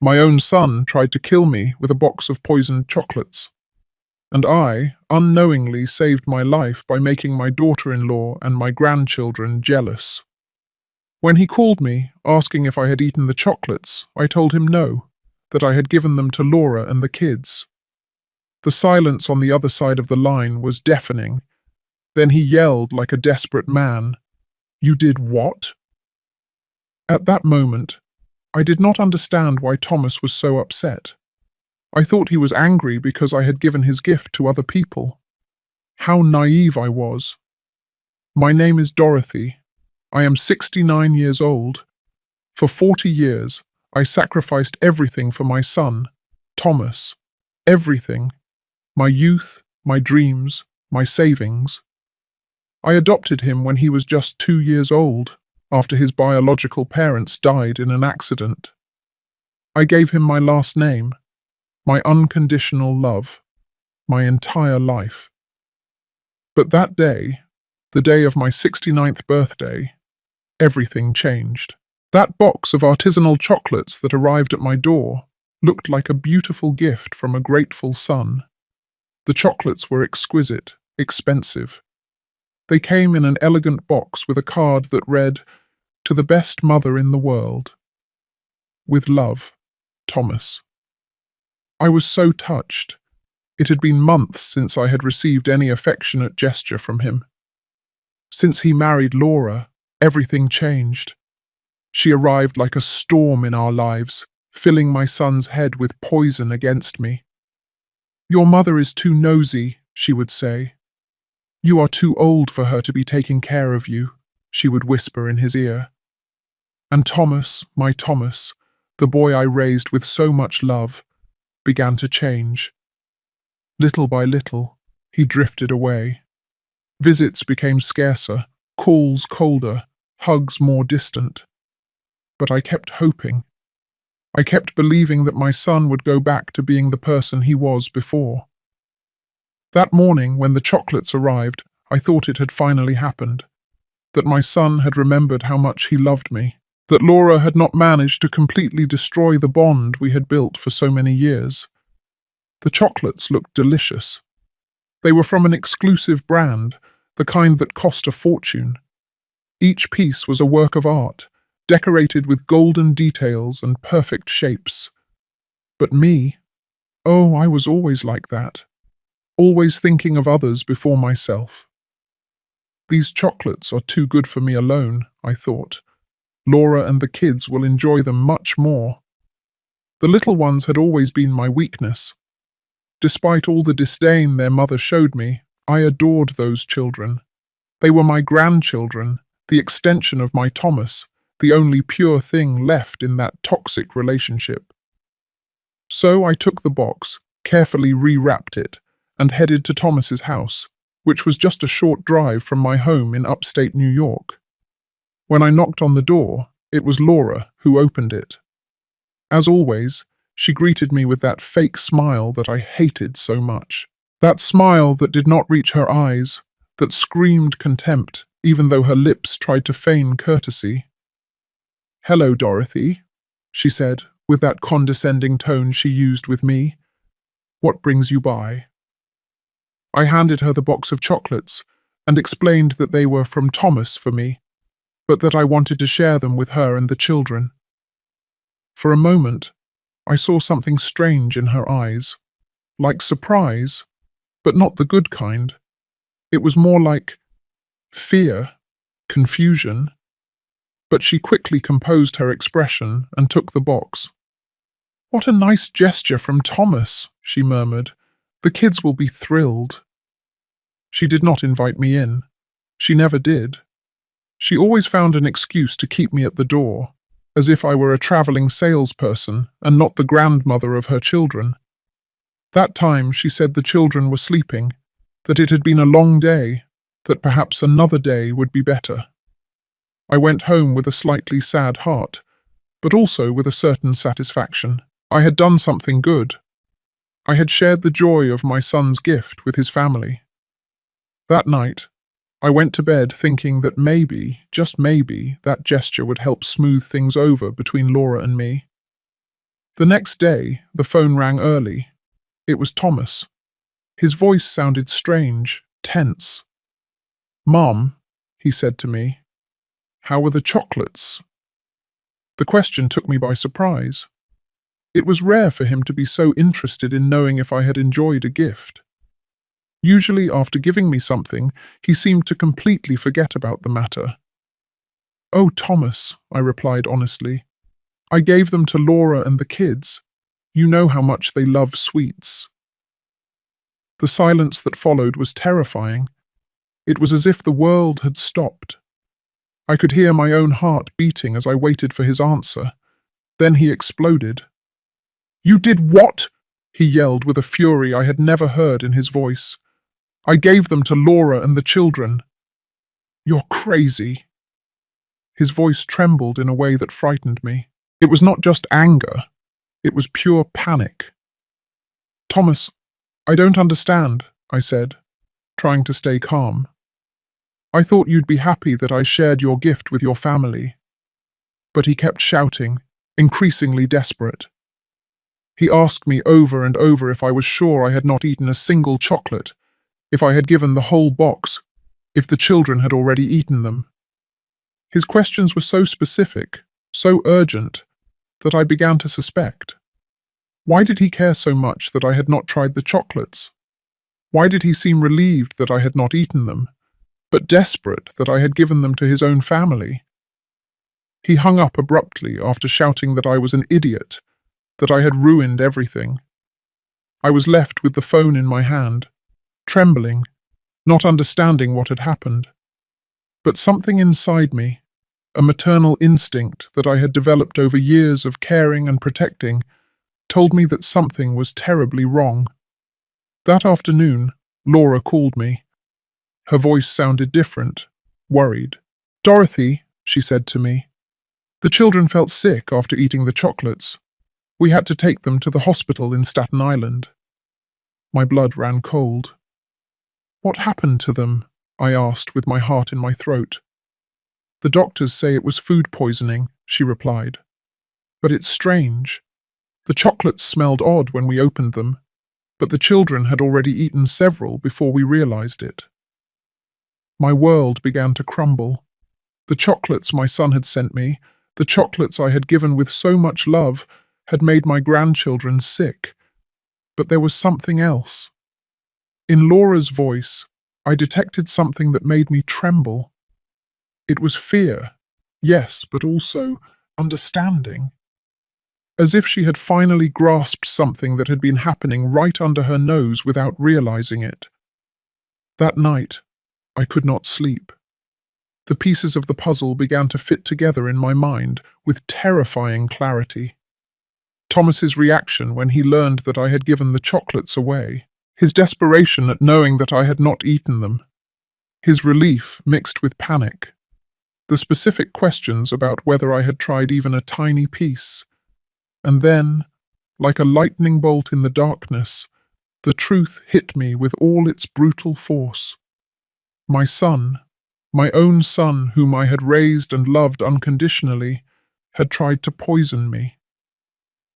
My own son tried to kill me with a box of poisoned chocolates, and I unknowingly saved my life by making my daughter-in-law and my grandchildren jealous. When he called me, asking if I had eaten the chocolates, I told him no, that I had given them to Laura and the kids. The silence on the other side of the line was deafening. Then he yelled like a desperate man, "You did what?" At that moment, I did not understand why Thomas was so upset. I thought he was angry because I had given his gift to other people. How naive I was. My name is Dorothy. I am 69 years old. For 40 years, I sacrificed everything for my son, Thomas. Everything. My youth, my dreams, my savings. I adopted him when he was just 2 years old, after his biological parents died in an accident. I gave him my last name, my unconditional love, my entire life. But that day, the day of my 69th birthday, everything changed. That box of artisanal chocolates that arrived at my door looked like a beautiful gift from a grateful son. The chocolates were exquisite, expensive. They came in an elegant box with a card that read, "To the best mother in the world. With love, Thomas." I was so touched. It had been months since I had received any affectionate gesture from him. Since he married Laura, everything changed. She arrived like a storm in our lives, filling my son's head with poison against me. "Your mother is too nosy," she would say. "You are too old for her to be taking care of you," she would whisper in his ear. And Thomas, my Thomas, the boy I raised with so much love, began to change. Little by little, he drifted away. Visits became scarcer, calls colder, hugs more distant. But I kept hoping. I kept believing that my son would go back to being the person he was before. That morning, when the chocolates arrived, I thought it had finally happened. That my son had remembered how much he loved me. That Laura had not managed to completely destroy the bond we had built for so many years. The chocolates looked delicious. They were from an exclusive brand, the kind that cost a fortune. Each piece was a work of art, decorated with golden details and perfect shapes. But me? Oh, I was always like that. Always thinking of others before myself. These chocolates are too good for me alone, I thought. Laura and the kids will enjoy them much more. The little ones had always been my weakness. Despite all the disdain their mother showed me, I adored those children. They were my grandchildren, the extension of my Thomas, the only pure thing left in that toxic relationship. So I took the box, carefully rewrapped it, and headed to Thomas's house, which was just a short drive from my home in upstate New York. When I knocked on the door, it was Laura who opened it. As always, she greeted me with that fake smile that I hated so much. That smile that did not reach her eyes, that screamed contempt, even though her lips tried to feign courtesy. "Hello, Dorothy," she said, with that condescending tone she used with me. "What brings you by?" I handed her the box of chocolates and explained that they were from Thomas for me, but that I wanted to share them with her and the children. For a moment, I saw something strange in her eyes, like surprise, but not the good kind. It was more like fear, confusion. But she quickly composed her expression and took the box. "What a nice gesture from Thomas," she murmured. "The kids will be thrilled." She did not invite me in. She never did. She always found an excuse to keep me at the door, as if I were a traveling salesperson and not the grandmother of her children. That time she said the children were sleeping, that it had been a long day, that perhaps another day would be better. I went home with a slightly sad heart, but also with a certain satisfaction. I had done something good. I had shared the joy of my son's gift with his family. That night, I went to bed thinking that maybe, just maybe, that gesture would help smooth things over between Laura and me. The next day, the phone rang early. It was Thomas. His voice sounded strange, tense. "Mom," he said to me, "how were the chocolates?" The question took me by surprise. It was rare for him to be so interested in knowing if I had enjoyed a gift. Usually, after giving me something, he seemed to completely forget about the matter. "Oh, Thomas," I replied honestly, "I gave them to Laura and the kids. You know how much they love sweets." The silence that followed was terrifying. It was as if the world had stopped. I could hear my own heart beating as I waited for his answer. Then he exploded. "You did what?" he yelled with a fury I had never heard in his voice. "I gave them to Laura and the children." "You're crazy." His voice trembled in a way that frightened me. It was not just anger. It was pure panic. "Thomas, I don't understand," I said, trying to stay calm. "I thought you'd be happy that I shared your gift with your family." But he kept shouting, increasingly desperate. He asked me over and over if I was sure I had not eaten a single chocolate, if I had given the whole box, if the children had already eaten them. His questions were so specific, so urgent, that I began to suspect. Why did he care so much that I had not tried the chocolates? Why did he seem relieved that I had not eaten them, but desperate that I had given them to his own family? He hung up abruptly after shouting that I was an idiot, that I had ruined everything. I was left with the phone in my hand, trembling, not understanding what had happened. But something inside me, a maternal instinct that I had developed over years of caring and protecting, told me that something was terribly wrong. That afternoon, Laura called me. Her voice sounded different, worried. "Dorothy," she said to me, "the children felt sick after eating the chocolates. We had to take them to the hospital in Staten Island." My blood ran cold. "What happened to them?" I asked with my heart in my throat. "The doctors say it was food poisoning," she replied. "But it's strange. The chocolates smelled odd when we opened them, but the children had already eaten several before we realized it." My world began to crumble. The chocolates my son had sent me, the chocolates I had given with so much love, had made my grandchildren sick. But there was something else. In Laura's voice, I detected something that made me tremble. It was fear, yes, but also understanding. As if she had finally grasped something that had been happening right under her nose without realizing it. That night, I could not sleep. The pieces of the puzzle began to fit together in my mind with terrifying clarity. Thomas's reaction when he learned that I had given the chocolates away, his desperation at knowing that I had not eaten them, his relief mixed with panic, the specific questions about whether I had tried even a tiny piece. And then, like a lightning bolt in the darkness, the truth hit me with all its brutal force. My son, my own son whom I had raised and loved unconditionally, had tried to poison me.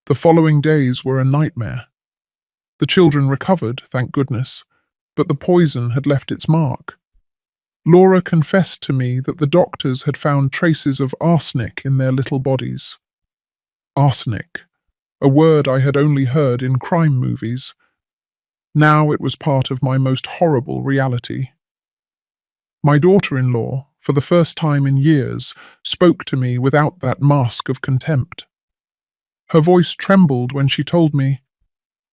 The following days were a nightmare. The children recovered, thank goodness, but the poison had left its mark. Laura confessed to me that the doctors had found traces of arsenic in their little bodies. Arsenic, a word I had only heard in crime movies. Now it was part of my most horrible reality. My daughter-in-law, for the first time in years, spoke to me without that mask of contempt. Her voice trembled when she told me,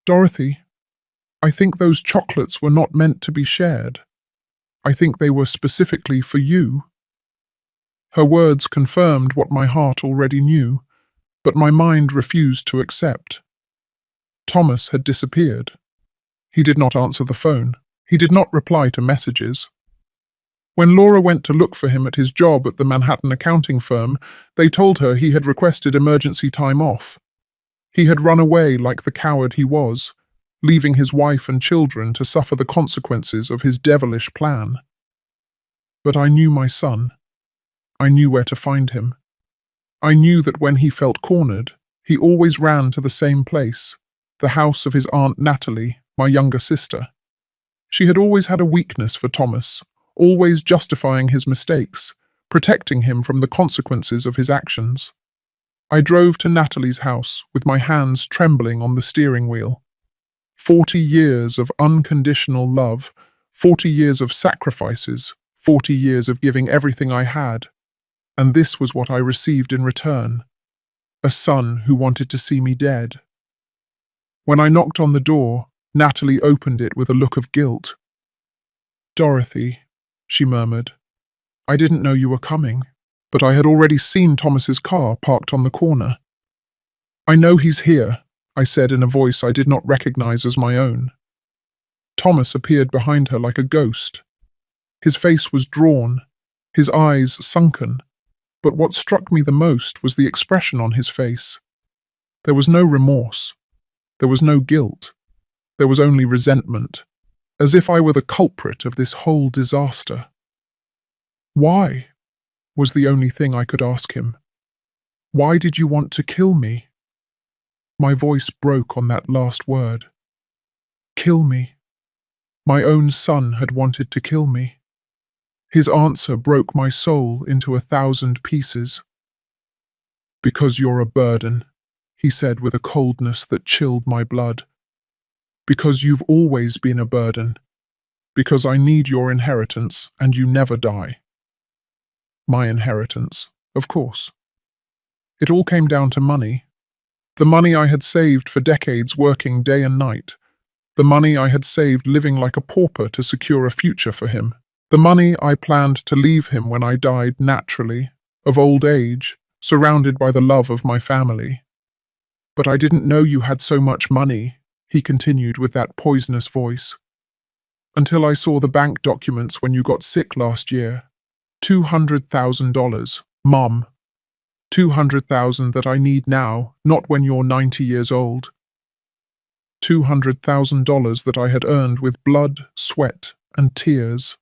"Dorothy, I think those chocolates were not meant to be shared. I think they were specifically for you." Her words confirmed what my heart already knew, but my mind refused to accept. Thomas had disappeared. He did not answer the phone. He did not reply to messages. When Laura went to look for him at his job at the Manhattan accounting firm, they told her he had requested emergency time off. He had run away like the coward he was, leaving his wife and children to suffer the consequences of his devilish plan. But I knew my son. I knew where to find him. I knew that when he felt cornered, He always ran to the same place, the house of his Aunt Natalie, my younger sister. She had always had a weakness for Thomas, always justifying his mistakes, protecting him from the consequences of his actions. I drove to Natalie's house with my hands trembling on the steering wheel. 40 years of unconditional love, 40 years of sacrifices, 40 years of giving everything I had. And this was what I received in return. A son who wanted to see me dead. When I knocked on the door, Natalie opened it with a look of guilt. "Dorothy," she murmured, "I didn't know you were coming, but I had already seen Thomas's car parked on the corner." "I know he's here," I said in a voice I did not recognize as my own. Thomas appeared behind her like a ghost. His face was drawn, his eyes sunken, but what struck me the most was the expression on his face. There was no remorse. There was no guilt. There was only resentment, as if I were the culprit of this whole disaster. "Why?" was the only thing I could ask him. "Why did you want to kill me?" My voice broke on that last word. Kill me. My own son had wanted to kill me. His answer broke my soul into 1,000 pieces. "Because you're a burden," he said with a coldness that chilled my blood. "Because you've always been a burden. Because I need your inheritance and you never die." My inheritance, of course. It all came down to money. The money I had saved for decades working day and night. The money I had saved living like a pauper to secure a future for him. The money I planned to leave him when I died naturally, of old age, surrounded by the love of my family. "But I didn't know you had so much money," he continued with that poisonous voice. "Until I saw the bank documents when you got sick last year. $200,000, Mom. 200,000 that I need now, not when you're 90 years old. $200,000 that I had earned with blood, sweat, and tears.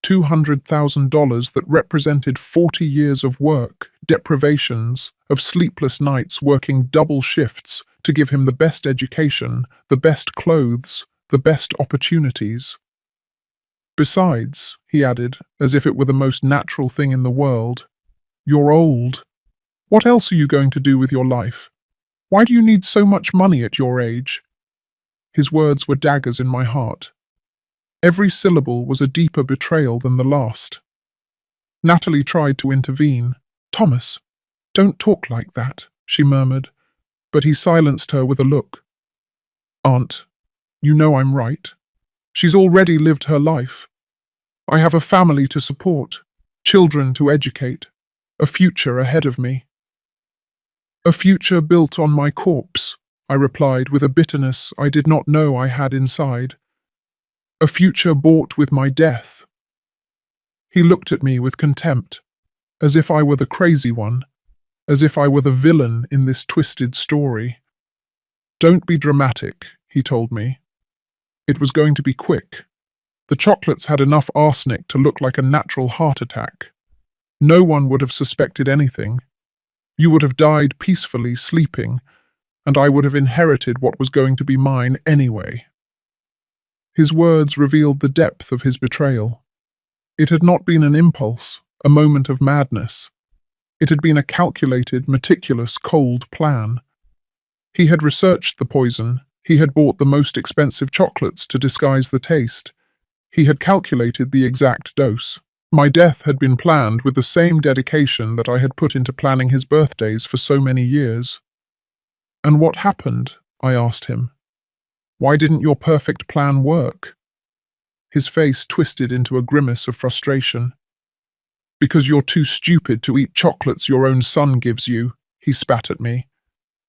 $200,000 that represented 40 years of work, deprivations, of sleepless nights working double shifts to give him the best education, the best clothes, the best opportunities. Besides," he added, as if it were the most natural thing in the world, "you're old. What else are you going to do with your life? Why do you need so much money at your age?" His words were daggers in my heart. Every syllable was a deeper betrayal than the last. Natalie tried to intervene. "Thomas, don't talk like that," she murmured, but he silenced her with a look. "Aunt, you know I'm right. She's already lived her life. I have a family to support, children to educate, a future ahead of me." "A future built on my corpse," I replied with a bitterness I did not know I had inside. "A future bought with my death." He looked at me with contempt, as if I were the crazy one, as if I were the villain in this twisted story. "Don't be dramatic," he told me. It was going to be quick. The chocolates had enough arsenic to look like a natural heart attack. No one would have suspected anything. You would have died peacefully sleeping, and I would have inherited what was going to be mine anyway. His words revealed the depth of his betrayal. It had not been an impulse, a moment of madness. It had been a calculated, meticulous, cold plan. He had researched the poison. He had bought the most expensive chocolates to disguise the taste. He had calculated the exact dose. My death had been planned with the same dedication that I had put into planning his birthdays for so many years. "And what happened?" I asked him. "Why didn't your perfect plan work?" His face twisted into a grimace of frustration. "Because you're too stupid to eat chocolates your own son gives you," he spat at me.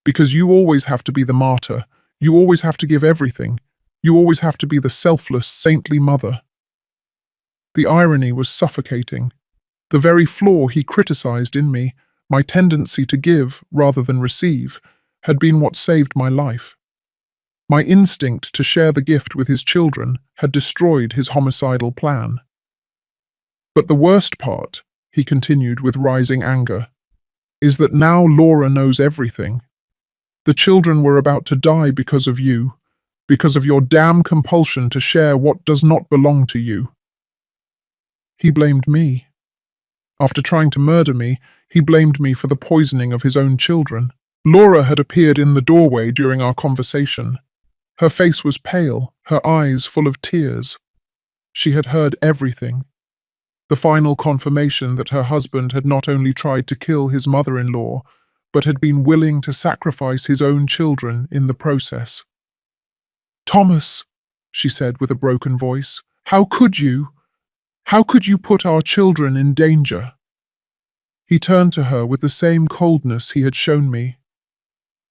"Because you always have to be the martyr. You always have to give everything. You always have to be the selfless, saintly mother." The irony was suffocating. The very flaw he criticized in me, my tendency to give rather than receive, had been what saved my life. My instinct to share the gift with his children had destroyed his homicidal plan. "But the worst part," he continued with rising anger, "is that now Laura knows everything. The children were about to die because of you, because of your damn compulsion to share what does not belong to you. He blamed me. After trying to murder me, he blamed me for the poisoning of his own children. Laura had appeared in the doorway during our conversation. Her face was pale, her eyes full of tears. She had heard everything. The final confirmation that her husband had not only tried to kill his mother-in-law, but had been willing to sacrifice his own children in the process. "Thomas," she said with a broken voice, "how could you? How could you put our children in danger?" He turned to her with the same coldness he had shown me.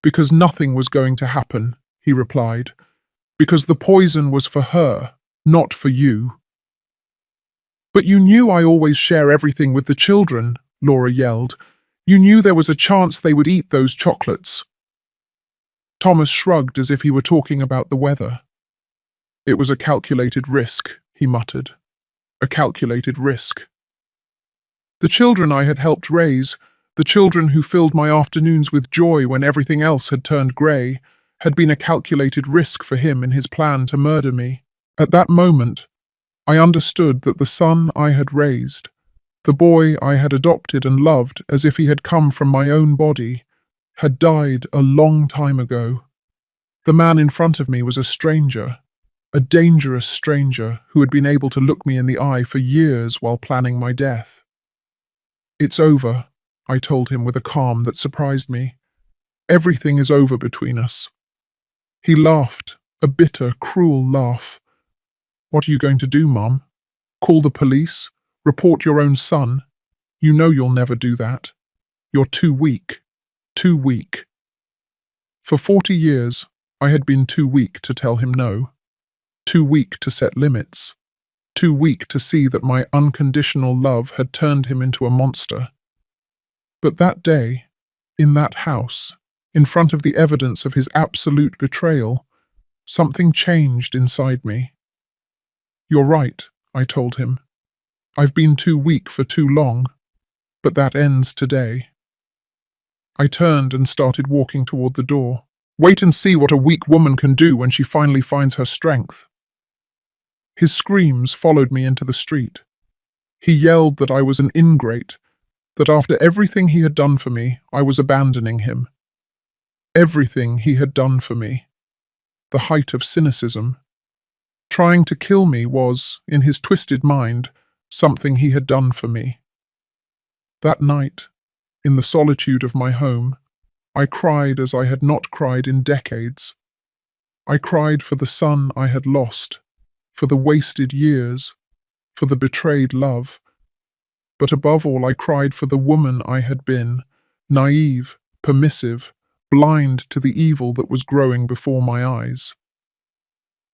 "Because nothing was going to happen," he replied. "Because the poison was for her, not for you." "But you knew I always share everything with the children," Laura yelled. "You knew there was a chance they would eat those chocolates." Thomas shrugged as if he were talking about the weather. "It was a calculated risk," he muttered. "A calculated risk." The children I had helped raise, the children who filled my afternoons with joy when everything else had turned grey, had been a calculated risk for him in his plan to murder me. At that moment, I understood that the son I had raised, the boy I had adopted and loved as if he had come from my own body, had died a long time ago. The man in front of me was a stranger, a dangerous stranger who had been able to look me in the eye for years while planning my death. "It's over," I told him with a calm that surprised me. "Everything is over between us." He laughed, a bitter, cruel laugh. "What are you going to do, Mum? Call the police? Report your own son? You know you'll never do that. You're too weak. Too weak." For 40 years, I had been too weak to tell him no. Too weak to set limits. Too weak to see that my unconditional love had turned him into a monster. But that day, in that house, in front of the evidence of his absolute betrayal, something changed inside me. "You're right," I told him. "I've been too weak for too long, but that ends today." I turned and started walking toward the door. "Wait and see what a weak woman can do when she finally finds her strength." His screams followed me into the street. He yelled that I was an ingrate, that after everything he had done for me, I was abandoning him. Everything he had done for me. The height of cynicism. Trying to kill me was, in his twisted mind, something he had done for me. That night, in the solitude of my home, I cried as I had not cried in decades. I cried for the son I had lost, for the wasted years, for the betrayed love. But above all, I cried for the woman I had been, naive, permissive, blind to the evil that was growing before my eyes.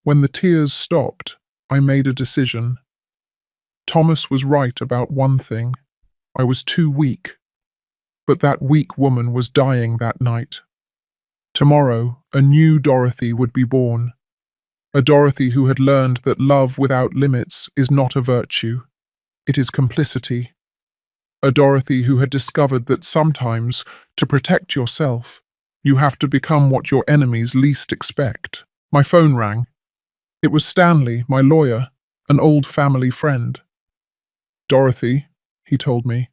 When the tears stopped, I made a decision. Thomas was right about one thing. I was too weak. But that weak woman was dying that night. Tomorrow, a new Dorothy would be born. A Dorothy who had learned that love without limits is not a virtue. It is complicity. A Dorothy who had discovered that sometimes, to protect yourself, you have to become what your enemies least expect. My phone rang. It was Stanley, my lawyer, an old family friend. "Dorothy," he told me.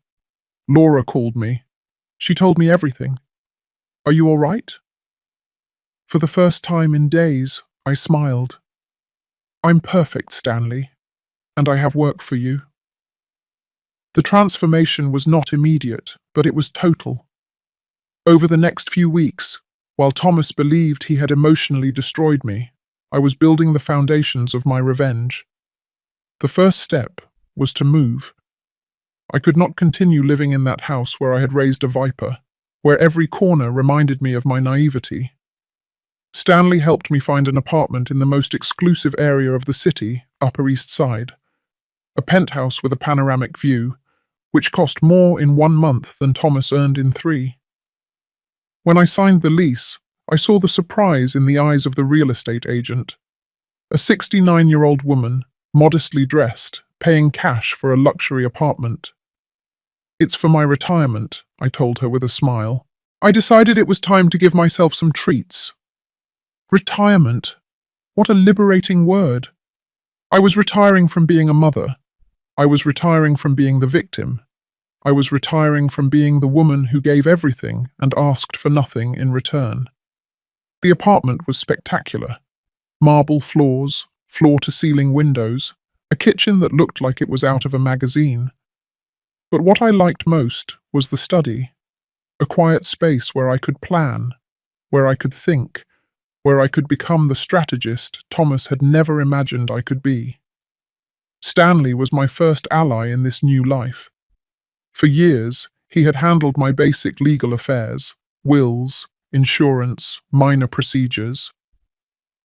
"Laura called me. She told me everything. Are you all right?" For the first time in days, I smiled. "I'm perfect, Stanley, and I have work for you." The transformation was not immediate, but it was total. Over the next few weeks, while Thomas believed he had emotionally destroyed me, I was building the foundations of my revenge. The first step was to move. I could not continue living in that house where I had raised a viper, where every corner reminded me of my naivety. Stanley helped me find an apartment in the most exclusive area of the city, Upper East Side. A penthouse with a panoramic view, which cost more in 1 month than Thomas earned in 3. When I signed the lease, I saw the surprise in the eyes of the real estate agent. A 69-year-old woman, modestly dressed, paying cash for a luxury apartment. "It's for my retirement," I told her with a smile. I decided it was time to give myself some treats. Retirement. What a liberating word. I was retiring from being a mother. I was retiring from being the victim. I was retiring from being the woman who gave everything and asked for nothing in return. The apartment was spectacular. Marble floors, floor-to-ceiling windows, a kitchen that looked like it was out of a magazine. But what I liked most was the study, a quiet space where I could plan, where I could think, where I could become the strategist Thomas had never imagined I could be. Stanley was my first ally in this new life. For years, he had handled my basic legal affairs, wills, insurance, minor procedures.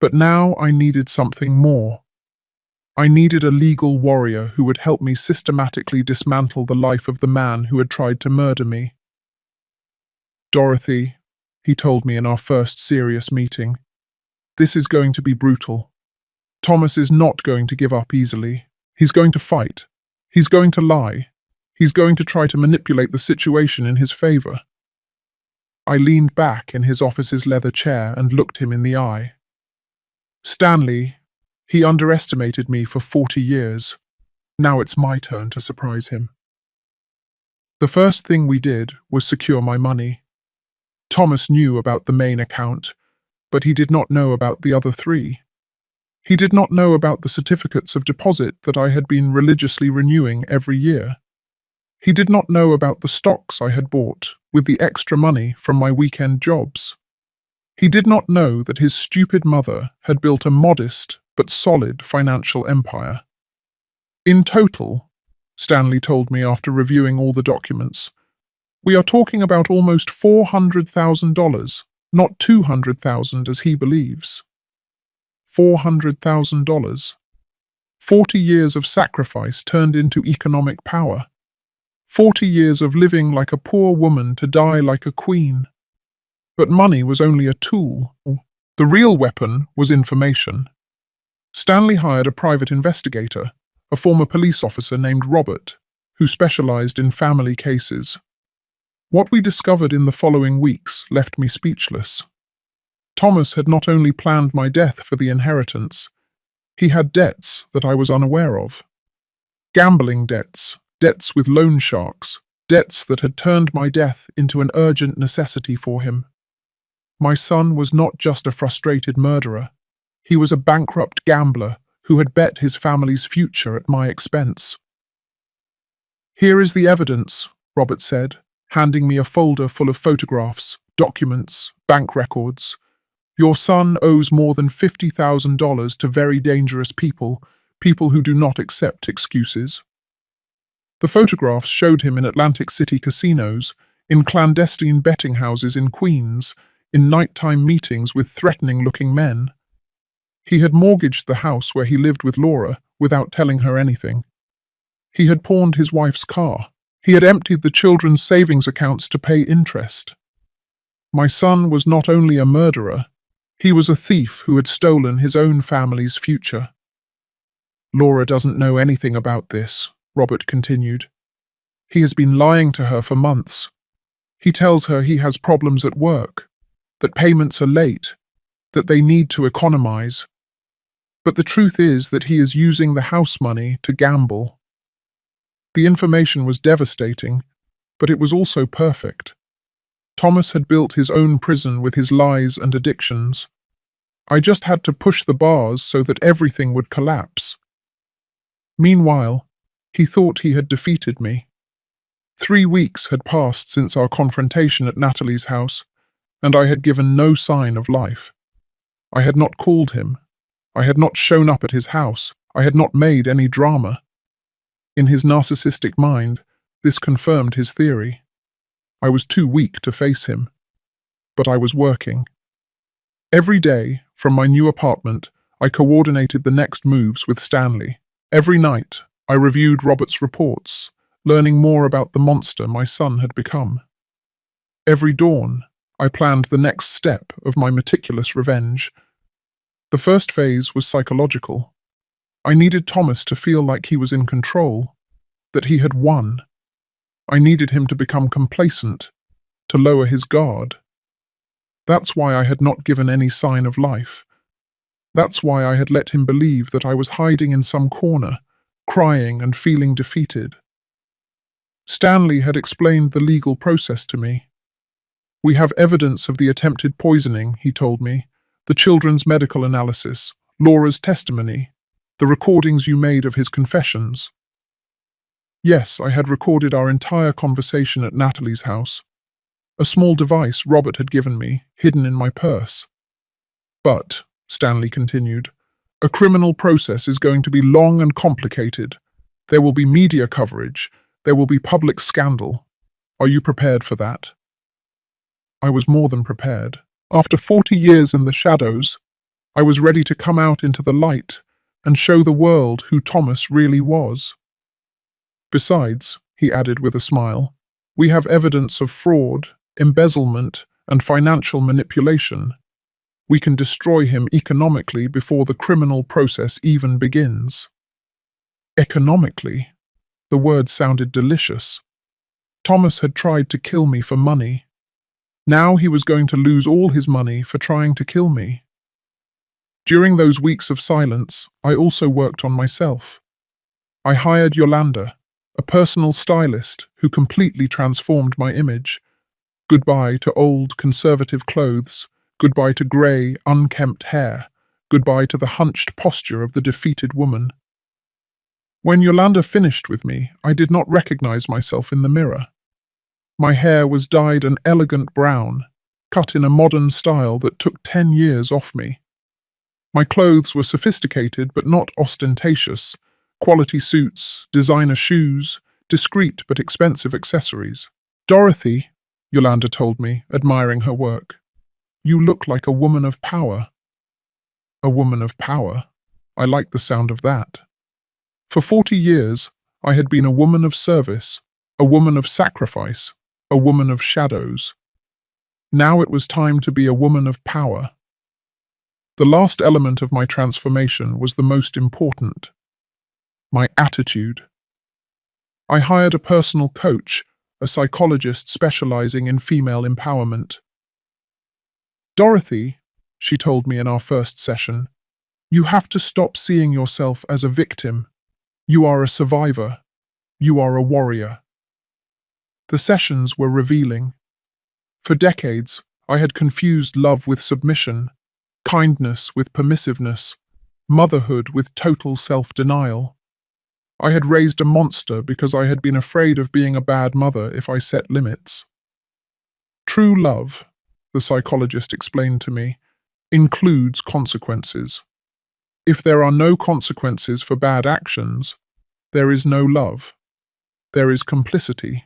But now I needed something more. I needed a legal warrior who would help me systematically dismantle the life of the man who had tried to murder me. Dorothy, he told me in our first serious meeting, this is going to be brutal. Thomas is not going to give up easily. He's going to fight. He's going to lie. He's going to try to manipulate the situation in his favor. I leaned back in his office's leather chair and looked him in the eye. Stanley, he underestimated me for 40 years. Now it's my turn to surprise him. The first thing we did was secure my money. Thomas knew about the main account, but he did not know about the other three. He did not know about the certificates of deposit that I had been religiously renewing every year. He did not know about the stocks I had bought with the extra money from my weekend jobs. He did not know that his stupid mother had built a modest but solid financial empire. In total, Stanley told me after reviewing all the documents, we are talking about almost $400,000, not $200,000 as he believes. $400,000. 40 years of sacrifice turned into economic power. 40 years of living like a poor woman to die like a queen. But money was only a tool. The real weapon was information. Stanley hired a private investigator, a former police officer named Robert, who specialized in family cases. What we discovered in the following weeks left me speechless. Thomas had not only planned my death for the inheritance, he had debts that I was unaware of. Gambling debts, debts with loan sharks, debts that had turned my death into an urgent necessity for him. My son was not just a frustrated murderer. He was a bankrupt gambler who had bet his family's future at my expense. Here is the evidence, Robert said, handing me a folder full of photographs, documents, bank records. Your son owes more than $50,000 to very dangerous people, people who do not accept excuses. The photographs showed him in Atlantic City casinos, in clandestine betting houses in Queens, in nighttime meetings with threatening-looking men. He had mortgaged the house where he lived with Laura without telling her anything. He had pawned his wife's car. He had emptied the children's savings accounts to pay interest. My son was not only a murderer, he was a thief who had stolen his own family's future. Laura doesn't know anything about this, Robert continued. He has been lying to her for months. He tells her he has problems at work, that payments are late, that they need to economize. But the truth is that he is using the house money to gamble. The information was devastating, but it was also perfect. Thomas had built his own prison with his lies and addictions. I just had to push the bars so that everything would collapse. Meanwhile, he thought he had defeated me. 3 weeks had passed since our confrontation at Natalie's house, and I had given no sign of life. I had not called him. I had not shown up at his house. I had not made any drama. In his narcissistic mind, this confirmed his theory. I was too weak to face him. But I was working. Every day, from my new apartment, I coordinated the next moves with Stanley. Every night, I reviewed Robert's reports, learning more about the monster my son had become. Every dawn, I planned the next step of my meticulous revenge. The first phase was psychological. I needed Thomas to feel like he was in control, that he had won. I needed him to become complacent, to lower his guard. That's why I had not given any sign of life. That's why I had let him believe that I was hiding in some corner, crying and feeling defeated. Stanley had explained the legal process to me. We have evidence of the attempted poisoning, he told me, the children's medical analysis, Laura's testimony, the recordings you made of his confessions. Yes, I had recorded our entire conversation at Natalie's house, a small device Robert had given me, hidden in my purse. But, Stanley continued, a criminal process is going to be long and complicated. There will be media coverage. There will be public scandal. Are you prepared for that? I was more than prepared. After 40 years in the shadows, I was ready to come out into the light and show the world who Thomas really was. Besides, he added with a smile, we have evidence of fraud, embezzlement, and financial manipulation. We can destroy him economically before the criminal process even begins. Economically? The word sounded delicious. Thomas had tried to kill me for money. Now he was going to lose all his money for trying to kill me. During those weeks of silence, I also worked on myself. I hired Yolanda, a personal stylist who completely transformed my image. Goodbye to old, conservative clothes. Goodbye to grey, unkempt hair. Goodbye to the hunched posture of the defeated woman. When Yolanda finished with me, I did not recognize myself in the mirror. My hair was dyed an elegant brown, cut in a modern style that took 10 years off me. My clothes were sophisticated but not ostentatious, quality suits, designer shoes, discreet but expensive accessories. Dorothy, Yolanda told me, admiring her work, you look like a woman of power. A woman of power? I liked the sound of that. For 40 years, I had been a woman of service, a woman of sacrifice, a woman of shadows. Now it was time to be a woman of power. The last element of my transformation was the most important. My attitude. I hired a personal coach, a psychologist specializing in female empowerment. Dorothy, she told me in our first session, you have to stop seeing yourself as a victim. You are a survivor. You are a warrior. The sessions were revealing. For decades, I had confused love with submission, kindness with permissiveness, motherhood with total self-denial. I had raised a monster because I had been afraid of being a bad mother if I set limits. True love, the psychologist explained to me, includes consequences. If there are no consequences for bad actions, there is no love. There is complicity.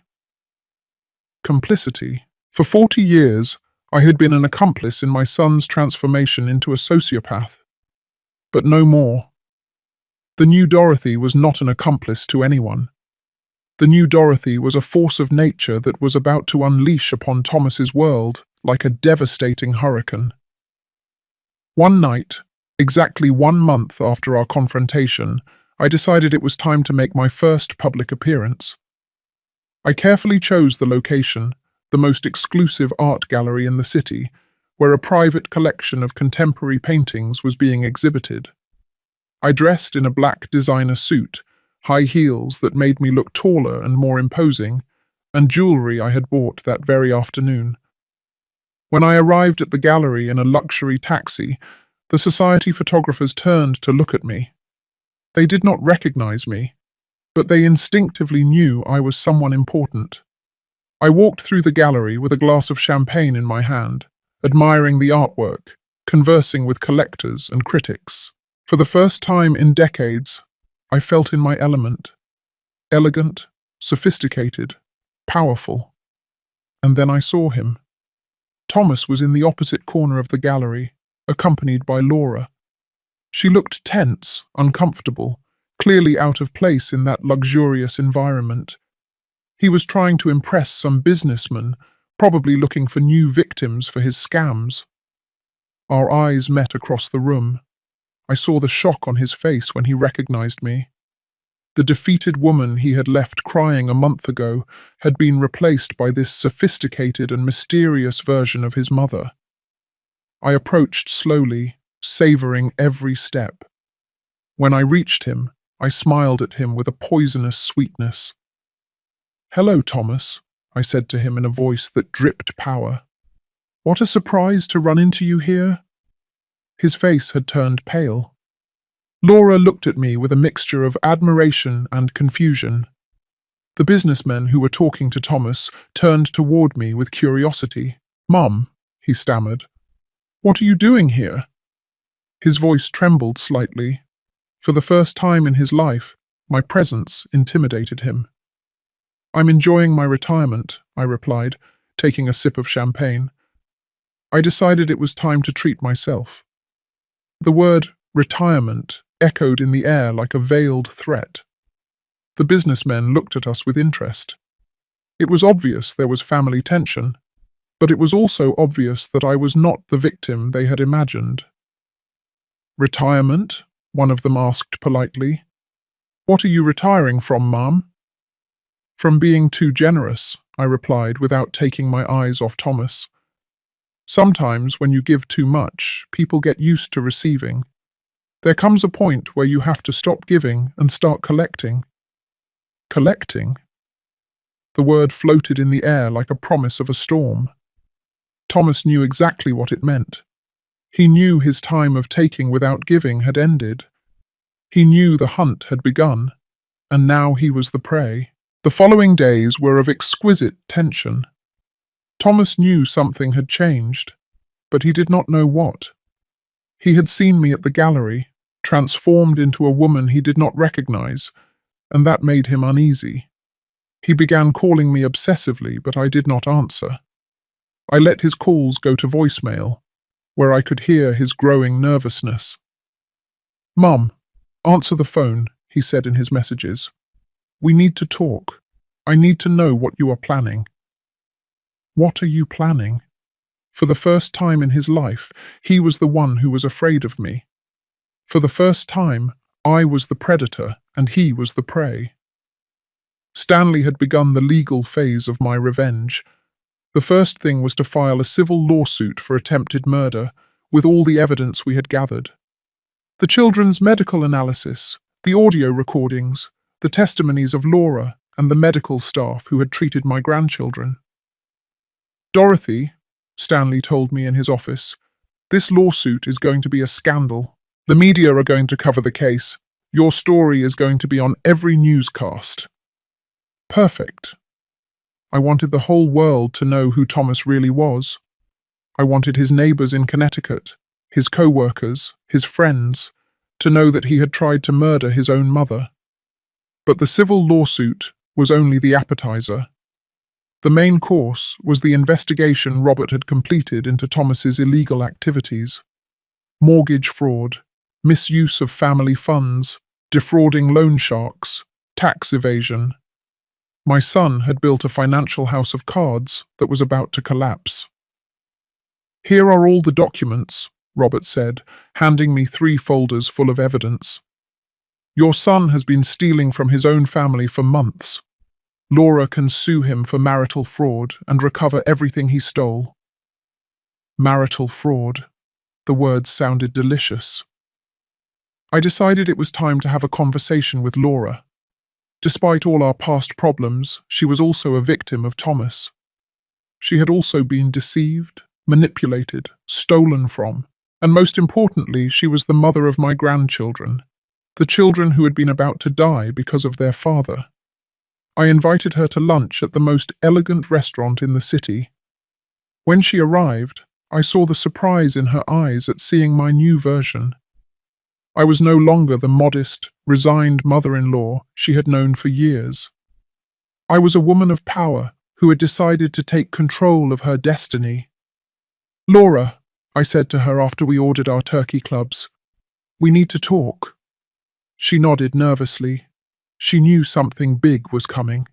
Complicity. For 40 years, I had been an accomplice in my son's transformation into a sociopath. But no more. The new Dorothy was not an accomplice to anyone. The new Dorothy was a force of nature that was about to unleash upon Thomas's world like a devastating hurricane. One night, exactly 1 month after our confrontation, I decided it was time to make my first public appearance. I carefully chose the location, the most exclusive art gallery in the city, where a private collection of contemporary paintings was being exhibited. I dressed in a black designer suit, high heels that made me look taller and more imposing, and jewelry I had bought that very afternoon. When I arrived at the gallery in a luxury taxi, the society photographers turned to look at me. They did not recognize me, but they instinctively knew I was someone important. I walked through the gallery with a glass of champagne in my hand, admiring the artwork, conversing with collectors and critics. For the first time in decades, I felt in my element. Elegant, sophisticated, powerful. And then I saw him. Thomas was in the opposite corner of the gallery, accompanied by Laura. She looked tense, uncomfortable, clearly out of place in that luxurious environment. He was trying to impress some businessman, probably looking for new victims for his scams. Our eyes met across the room. I saw the shock on his face when he recognized me. The defeated woman he had left crying a month ago had been replaced by this sophisticated and mysterious version of his mother. I approached slowly, savoring every step. When I reached him, I smiled at him with a poisonous sweetness. "Hello, Thomas," I said to him in a voice that dripped power. "What a surprise to run into you here." His face had turned pale. Laura looked at me with a mixture of admiration and confusion. The businessmen who were talking to Thomas turned toward me with curiosity. "Mum," he stammered, "what are you doing here?" His voice trembled slightly. For the first time in his life, my presence intimidated him. "I'm enjoying my retirement," I replied, taking a sip of champagne. I decided it was time to treat myself. The word retirement echoed in the air like a veiled threat. The businessmen looked at us with interest. It was obvious there was family tension, but it was also obvious that I was not the victim they had imagined. "Retirement?" one of them asked politely. "What are you retiring from, Mum?" "From being too generous," I replied without taking my eyes off Thomas. "Sometimes when you give too much, people get used to receiving. There comes a point where you have to stop giving and start collecting." "Collecting?" The word floated in the air like a promise of a storm. Thomas knew exactly what it meant. He knew his time of taking without giving had ended. He knew the hunt had begun, and now he was the prey. The following days were of exquisite tension. Thomas knew something had changed, but he did not know what. He had seen me at the gallery, transformed into a woman he did not recognize, and that made him uneasy. He began calling me obsessively, but I did not answer. I let his calls go to voicemail, where I could hear his growing nervousness. "Mum, answer the phone," he said in his messages. "We need to talk. I need to know what you are planning." What are you planning? For the first time in his life, he was the one who was afraid of me. For the first time, I was the predator and he was the prey. Stanley had begun the legal phase of my revenge. The first thing was to file a civil lawsuit for attempted murder, with all the evidence we had gathered. The children's medical analysis, the audio recordings, the testimonies of Laura and the medical staff who had treated my grandchildren. "Dorothy," Stanley told me in his office, "this lawsuit is going to be a scandal. The media are going to cover the case. Your story is going to be on every newscast." Perfect. I wanted the whole world to know who Thomas really was. I wanted his neighbors in Connecticut, his co-workers, his friends, to know that he had tried to murder his own mother. But the civil lawsuit was only the appetizer. The main course was the investigation Robert had completed into Thomas's illegal activities. Mortgage fraud, misuse of family funds, defrauding loan sharks, tax evasion. My son had built a financial house of cards that was about to collapse. "Here are all the documents," Robert said, handing me 3 folders full of evidence. "Your son has been stealing from his own family for months. Laura can sue him for marital fraud and recover everything he stole." Marital fraud. The words sounded delicious. I decided it was time to have a conversation with Laura. Despite all our past problems, she was also a victim of Thomas. She had also been deceived, manipulated, stolen from, and most importantly, she was the mother of my grandchildren, the children who had been about to die because of their father. I invited her to lunch at the most elegant restaurant in the city. When she arrived, I saw the surprise in her eyes at seeing my new version. I was no longer the modest, resigned mother-in-law she had known for years. I was a woman of power who had decided to take control of her destiny. "Laura," I said to her after we ordered our turkey clubs, "we need to talk." She nodded nervously. She knew something big was coming.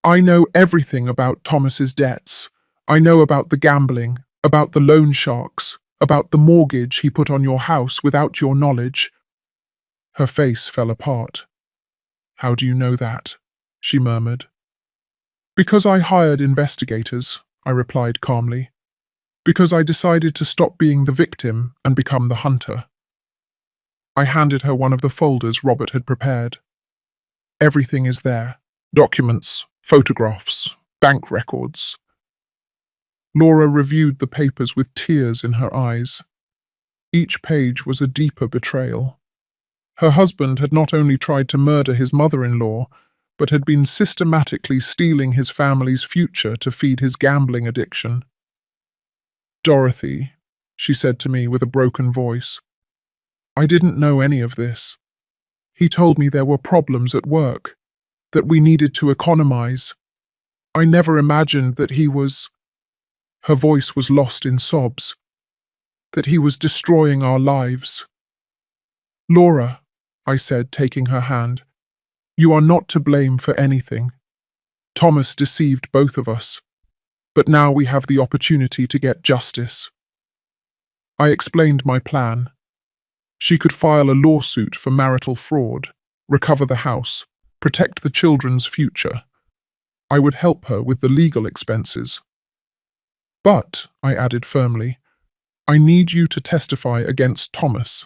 "I know everything about Thomas's debts. I know about the gambling, about the loan sharks, about the mortgage he put on your house without your knowledge." Her face fell apart. How do you know that? She murmured. Because I hired investigators, I replied calmly. Because I decided to stop being the victim and become the hunter. I handed her one of the folders Robert had prepared. Everything is there. Documents, photographs, bank records. Laura reviewed the papers with tears in her eyes. Each page was a deeper betrayal. Her husband had not only tried to murder his mother-in-law, but had been systematically stealing his family's future to feed his gambling addiction. Dorothy, she said to me with a broken voice, I didn't know any of this. He told me there were problems at work, that we needed to economize. I never imagined that he was... Her voice was lost in sobs. That he was destroying our lives. Laura, I said, taking her hand, you are not to blame for anything. Thomas deceived both of us, but now we have the opportunity to get justice. I explained my plan. She could file a lawsuit for marital fraud, recover the house, protect the children's future. I would help her with the legal expenses. But, I added firmly, I need you to testify against Thomas.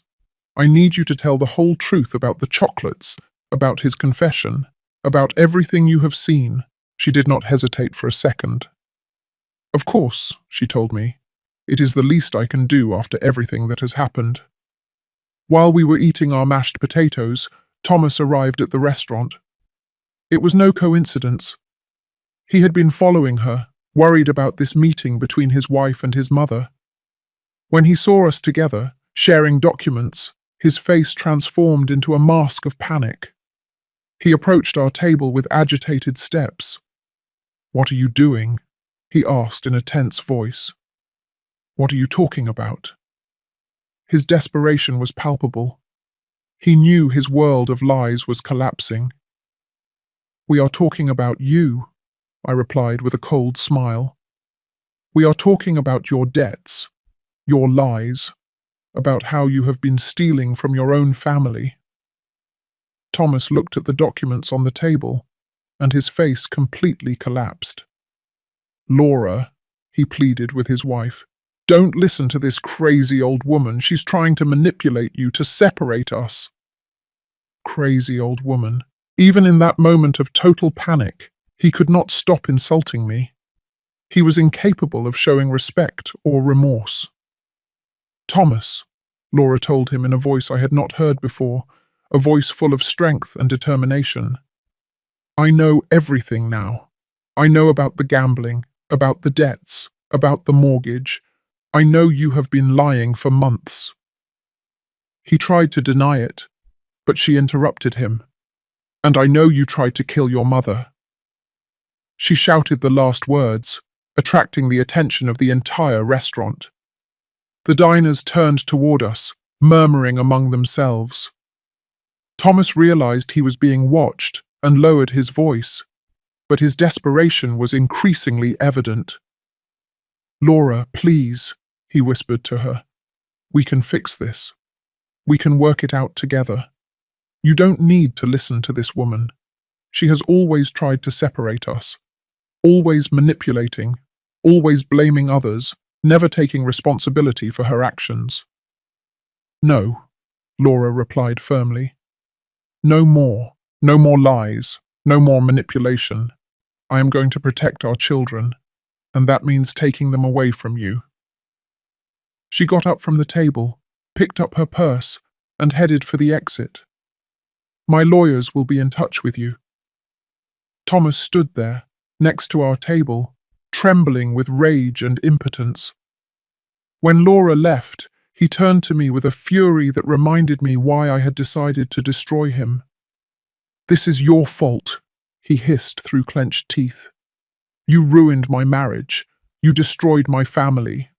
I need you to tell the whole truth about the chocolates, about his confession, about everything you have seen. She did not hesitate for a second. Of course, she told me. It is the least I can do after everything that has happened. While we were eating our mashed potatoes, Thomas arrived at the restaurant. It was no coincidence. He had been following her, worried about this meeting between his wife and his mother. When he saw us together, sharing documents, his face transformed into a mask of panic. He approached our table with agitated steps. What are you doing? He asked in a tense voice. What are you talking about? His desperation was palpable. He knew his world of lies was collapsing. We are talking about you, I replied with a cold smile. We are talking about your debts, your lies, about how you have been stealing from your own family. Thomas looked at the documents on the table, and his face completely collapsed. Laura, he pleaded with his wife, don't listen to this crazy old woman. She's trying to manipulate you, to separate us. Crazy old woman. Even in that moment of total panic, he could not stop insulting me. He was incapable of showing respect or remorse. Thomas, Laura told him in a voice I had not heard before, a voice full of strength and determination. I know everything now. I know about the gambling, about the debts, about the mortgage. I know you have been lying for months. He tried to deny it, but she interrupted him. And I know you tried to kill your mother. She shouted the last words, attracting the attention of the entire restaurant. The diners turned toward us, murmuring among themselves. Thomas realized he was being watched and lowered his voice, but his desperation was increasingly evident. Laura, please, he whispered to her. We can fix this. We can work it out together. You don't need to listen to this woman. She has always tried to separate us, always manipulating, always blaming others, never taking responsibility for her actions. No, Laura replied firmly. No more lies, no more manipulation. I am going to protect our children, and that means taking them away from you. She got up from the table, picked up her purse, and headed for the exit. My lawyers will be in touch with you. Thomas stood there, next to our table, trembling with rage and impotence. When Laura left, he turned to me with a fury that reminded me why I had decided to destroy him. This is your fault, he hissed through clenched teeth. You ruined my marriage. You destroyed my family.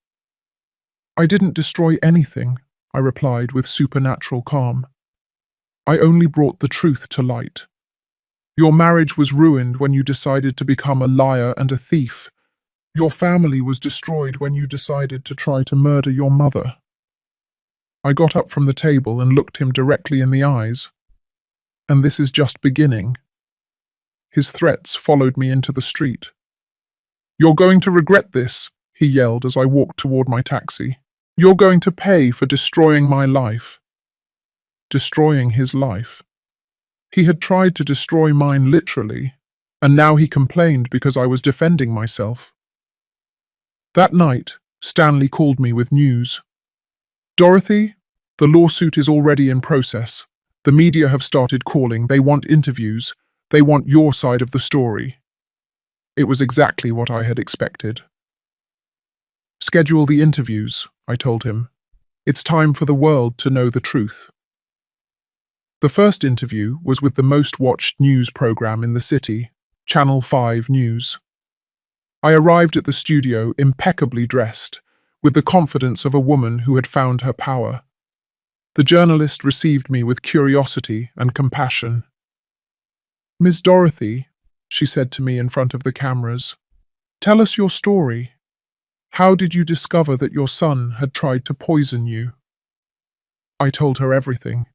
I didn't destroy anything, I replied with supernatural calm. I only brought the truth to light. Your marriage was ruined when you decided to become a liar and a thief. Your family was destroyed when you decided to try to murder your mother. I got up from the table and looked him directly in the eyes. And this is just beginning. His threats followed me into the street. "You're going to regret this," he yelled as I walked toward my taxi. "You're going to pay for destroying my life." Destroying his life. He had tried to destroy mine literally, and now he complained because I was defending myself. That night, Stanley called me with news. "Dorothy, the lawsuit is already in process. The media have started calling. They want interviews. They want your side of the story." It was exactly what I had expected. "Schedule the interviews," I told him. "It's time for the world to know the truth." The first interview was with the most watched news program in the city, Channel 5 News. I arrived at the studio impeccably dressed, with the confidence of a woman who had found her power. The journalist received me with curiosity and compassion. "Miss Dorothy," she said to me in front of the cameras, "tell us your story. How did you discover that your son had tried to poison you?" I told her everything.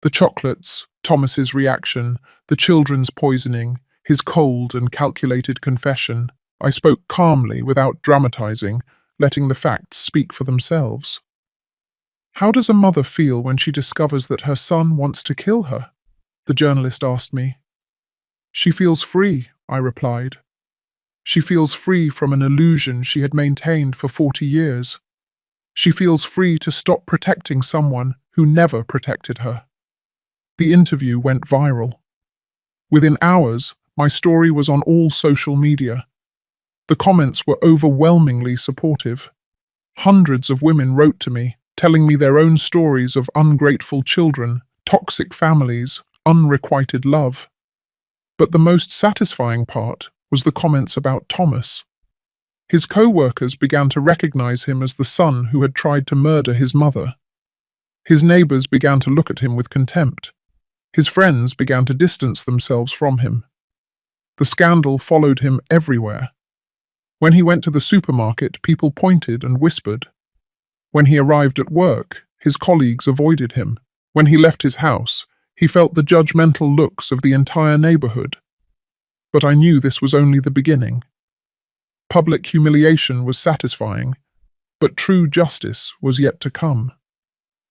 The chocolates, Thomas's reaction, the children's poisoning, his cold and calculated confession. I spoke calmly without dramatizing, letting the facts speak for themselves. "How does a mother feel when she discovers that her son wants to kill her?" the journalist asked me. "She feels free," I replied. "She feels free from an illusion she had maintained for 40 years. She feels free to stop protecting someone who never protected her." The interview went viral. Within hours, my story was on all social media. The comments were overwhelmingly supportive. Hundreds of women wrote to me, telling me their own stories of ungrateful children, toxic families, unrequited love. But the most satisfying part was the comments about Thomas. His co-workers began to recognize him as the son who had tried to murder his mother. His neighbors began to look at him with contempt. His friends began to distance themselves from him. The scandal followed him everywhere. When he went to the supermarket, people pointed and whispered. When he arrived at work, his colleagues avoided him. When he left his house, he felt the judgmental looks of the entire neighborhood. But I knew this was only the beginning. Public humiliation was satisfying, but true justice was yet to come.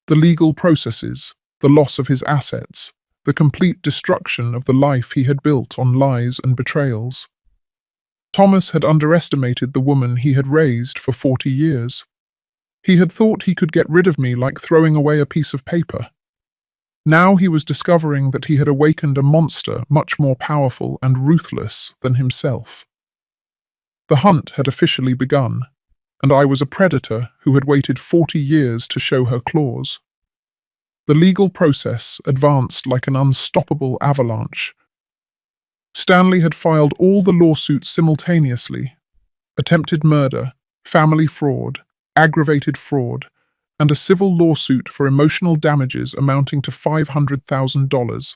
The legal processes, the loss of his assets, the complete destruction of the life he had built on lies and betrayals. Thomas had underestimated the woman he had raised for 40 years. He had thought he could get rid of me like throwing away a piece of paper. Now he was discovering that he had awakened a monster much more powerful and ruthless than himself. The hunt had officially begun, and I was a predator who had waited 40 years to show her claws. The legal process advanced like an unstoppable avalanche. Stanley had filed all the lawsuits simultaneously: attempted murder, family fraud, aggravated fraud, and a civil lawsuit for emotional damages amounting to $500,000.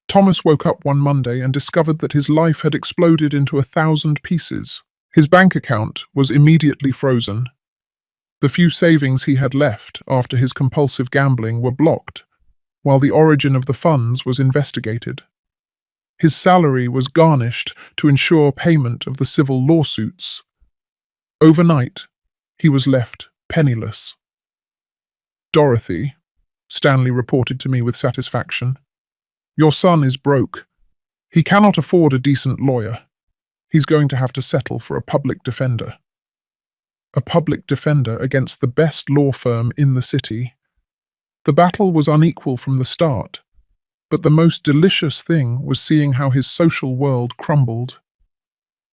Thomas woke up one Monday and discovered that his life had exploded into 1,000 pieces. His bank account was immediately frozen. The few savings he had left after his compulsive gambling were blocked, while the origin of the funds was investigated. His salary was garnished to ensure payment of the civil lawsuits. Overnight, he was left penniless. "Dorothy," Stanley reported to me with satisfaction, "your son is broke. He cannot afford a decent lawyer. He's going to have to settle for a public defender." A public defender against the best law firm in the city. The battle was unequal from the start, but the most delicious thing was seeing how his social world crumbled.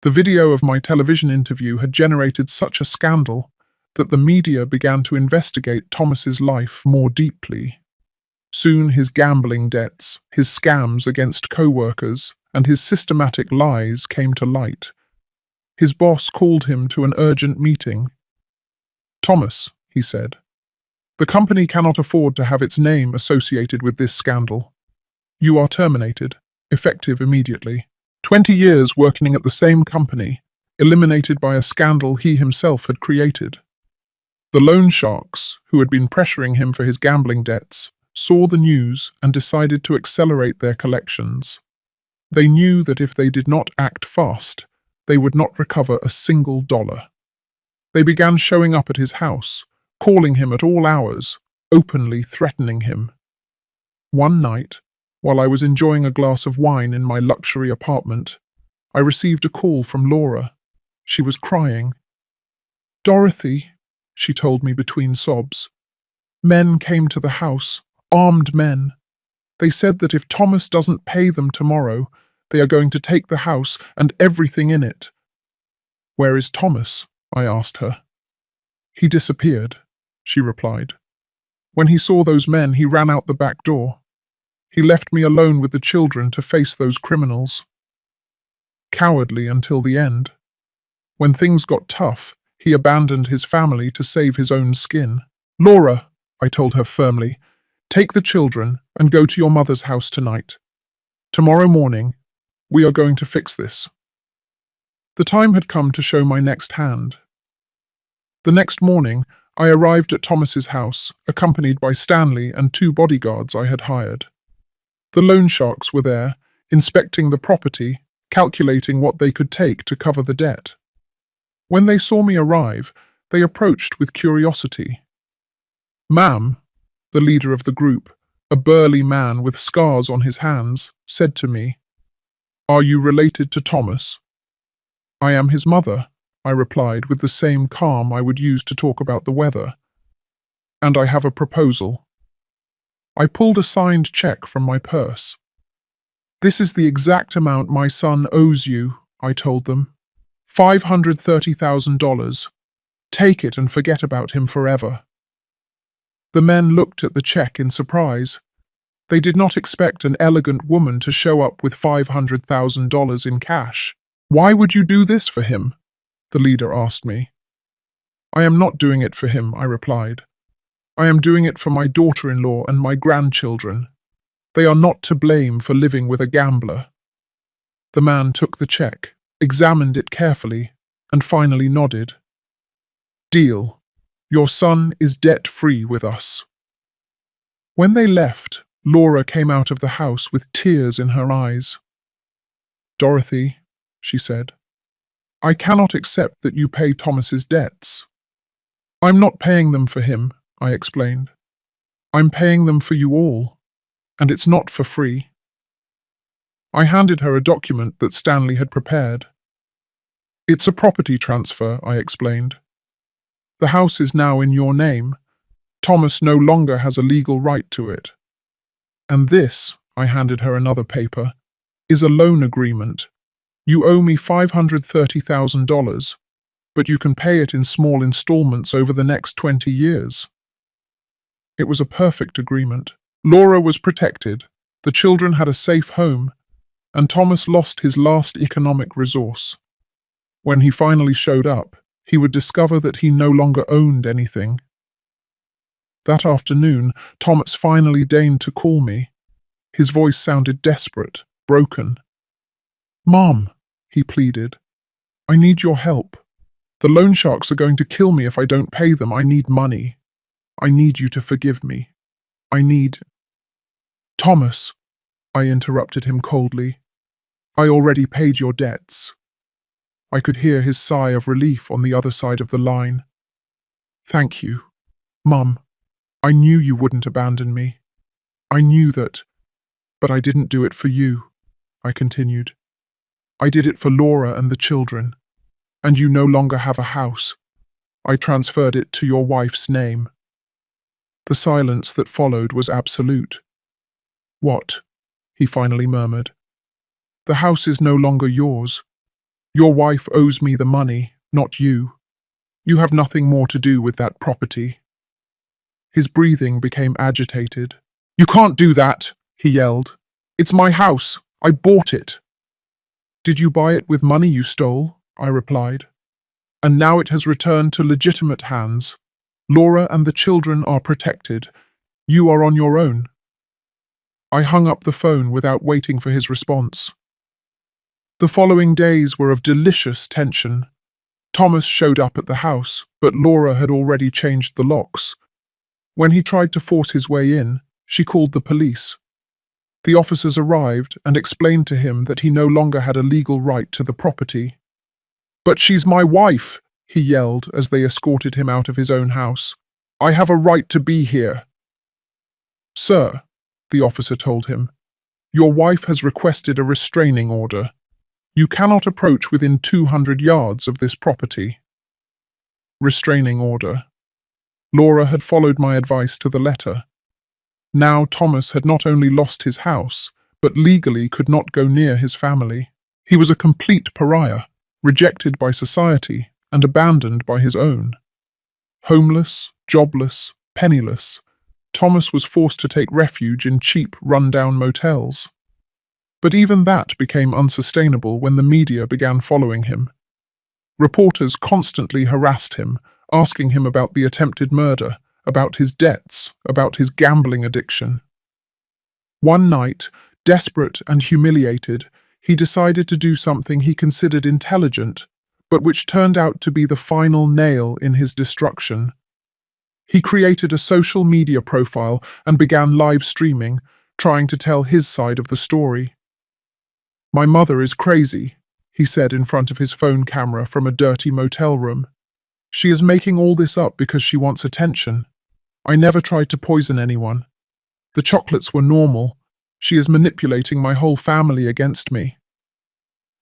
The video of my television interview had generated such a scandal that the media began to investigate Thomas's life more deeply. Soon his gambling debts, his scams against co-workers, and his systematic lies came to light. His boss called him to an urgent meeting. "Thomas," he said, "the company cannot afford to have its name associated with this scandal. You are terminated, effective immediately. 20 years working at the same company, eliminated by a scandal he himself had created." The loan sharks, who had been pressuring him for his gambling debts, saw the news and decided to accelerate their collections. They knew that if they did not act fast, they would not recover a single dollar. They began showing up at his house, calling him at all hours, openly threatening him. One night, while I was enjoying a glass of wine in my luxury apartment, I received a call from Laura. She was crying. "Dorothy," she told me between sobs, "men came to the house, armed men. They said that if Thomas doesn't pay them tomorrow, they are going to take the house and everything in it." "Where is Thomas?" I asked her. "He disappeared," she replied. "When he saw those men, he ran out the back door. He left me alone with the children to face those criminals. Cowardly until the end. When things got tough, he abandoned his family to save his own skin." "Laura," I told her firmly, "take the children and go to your mother's house tonight. Tomorrow morning, we are going to fix this." The time had come to show my next hand. The next morning, I arrived at Thomas's house, accompanied by Stanley and 2 bodyguards I had hired. The loan sharks were there, inspecting the property, calculating what they could take to cover the debt. When they saw me arrive, they approached with curiosity. "Ma'am," the leader of the group, a burly man with scars on his hands, said to me, "Are you related to Thomas?" "I am his mother," I replied with the same calm I would use to talk about the weather. "And I have a proposal." I pulled a signed check from my purse. "This is the exact amount my son owes you," I told them. $530,000. Take it and forget about him forever." The men looked at the check in surprise. They did not expect an elegant woman to show up with $500,000 in cash. "Why would you do this for him?" the leader asked me. "I am not doing it for him," I replied. "I am doing it for my daughter-in-law and my grandchildren. They are not to blame for living with a gambler." The man took the check, examined it carefully, and finally nodded. "Deal. Your son is debt-free with us." When they left, Laura came out of the house with tears in her eyes. "Dorothy," she said, "I cannot accept that you pay Thomas's debts." "I'm not paying them for him," I explained. "I'm paying them for you all, and it's not for free." I handed her a document that Stanley had prepared. "It's a property transfer," I explained. "The house is now in your name. Thomas no longer has a legal right to it. And this," I handed her another paper, "is a loan agreement. You owe me $530,000, but you can pay it in small installments over the next 20 years. It was a perfect agreement. Laura was protected, the children had a safe home, and Thomas lost his last economic resource. When he finally showed up, he would discover that he no longer owned anything. That afternoon, Thomas finally deigned to call me. His voice sounded desperate, broken. "Mom," he pleaded, "I need your help. The loan sharks are going to kill me if I don't pay them. I need money. I need you to forgive me. I need—" "Thomas," I interrupted him coldly, "I already paid your debts." I could hear his sigh of relief on the other side of the line. "Thank you, Mum. I knew you wouldn't abandon me. I knew that, but I didn't do it for you," I continued. "I did it for Laura and the children. And you no longer have a house. I transferred it to your wife's name." The silence that followed was absolute. "What?" he finally murmured. "The house is no longer yours. Your wife owes me the money, not you. You have nothing more to do with that property." His breathing became agitated. "You can't do that," he yelled. "It's my house. I bought it." "Did you buy it with money you stole?" I replied. "And now it has returned to legitimate hands. Laura and the children are protected. You are on your own." I hung up the phone without waiting for his response. The following days were of delicious tension. Thomas showed up at the house, but Laura had already changed the locks. When he tried to force his way in, She called the police. The officers arrived and explained to him that he no longer had a legal right to the property. "But she's my wife," he yelled as they escorted him out of his own house. "I have a right to be here." "Sir," the officer told him, "your wife has requested a restraining order. You cannot approach within 200 yards of this property." Restraining order. Laura had followed my advice to the letter. Now Thomas had not only lost his house, but legally could not go near his family. He was a complete pariah, rejected by society and abandoned by his own. Homeless, jobless, penniless, Thomas was forced to take refuge in cheap, run-down motels. But even that became unsustainable when the media began following him. Reporters constantly harassed him, asking him about the attempted murder, about his debts, about his gambling addiction. One night, desperate and humiliated, he decided to do something he considered intelligent, but which turned out to be the final nail in his destruction. He created a social media profile and began live streaming, trying to tell his side of the story. "My mother is crazy," he said in front of his phone camera from a dirty motel room. "She is making all this up because she wants attention. I never tried to poison anyone. The chocolates were normal. She is manipulating my whole family against me."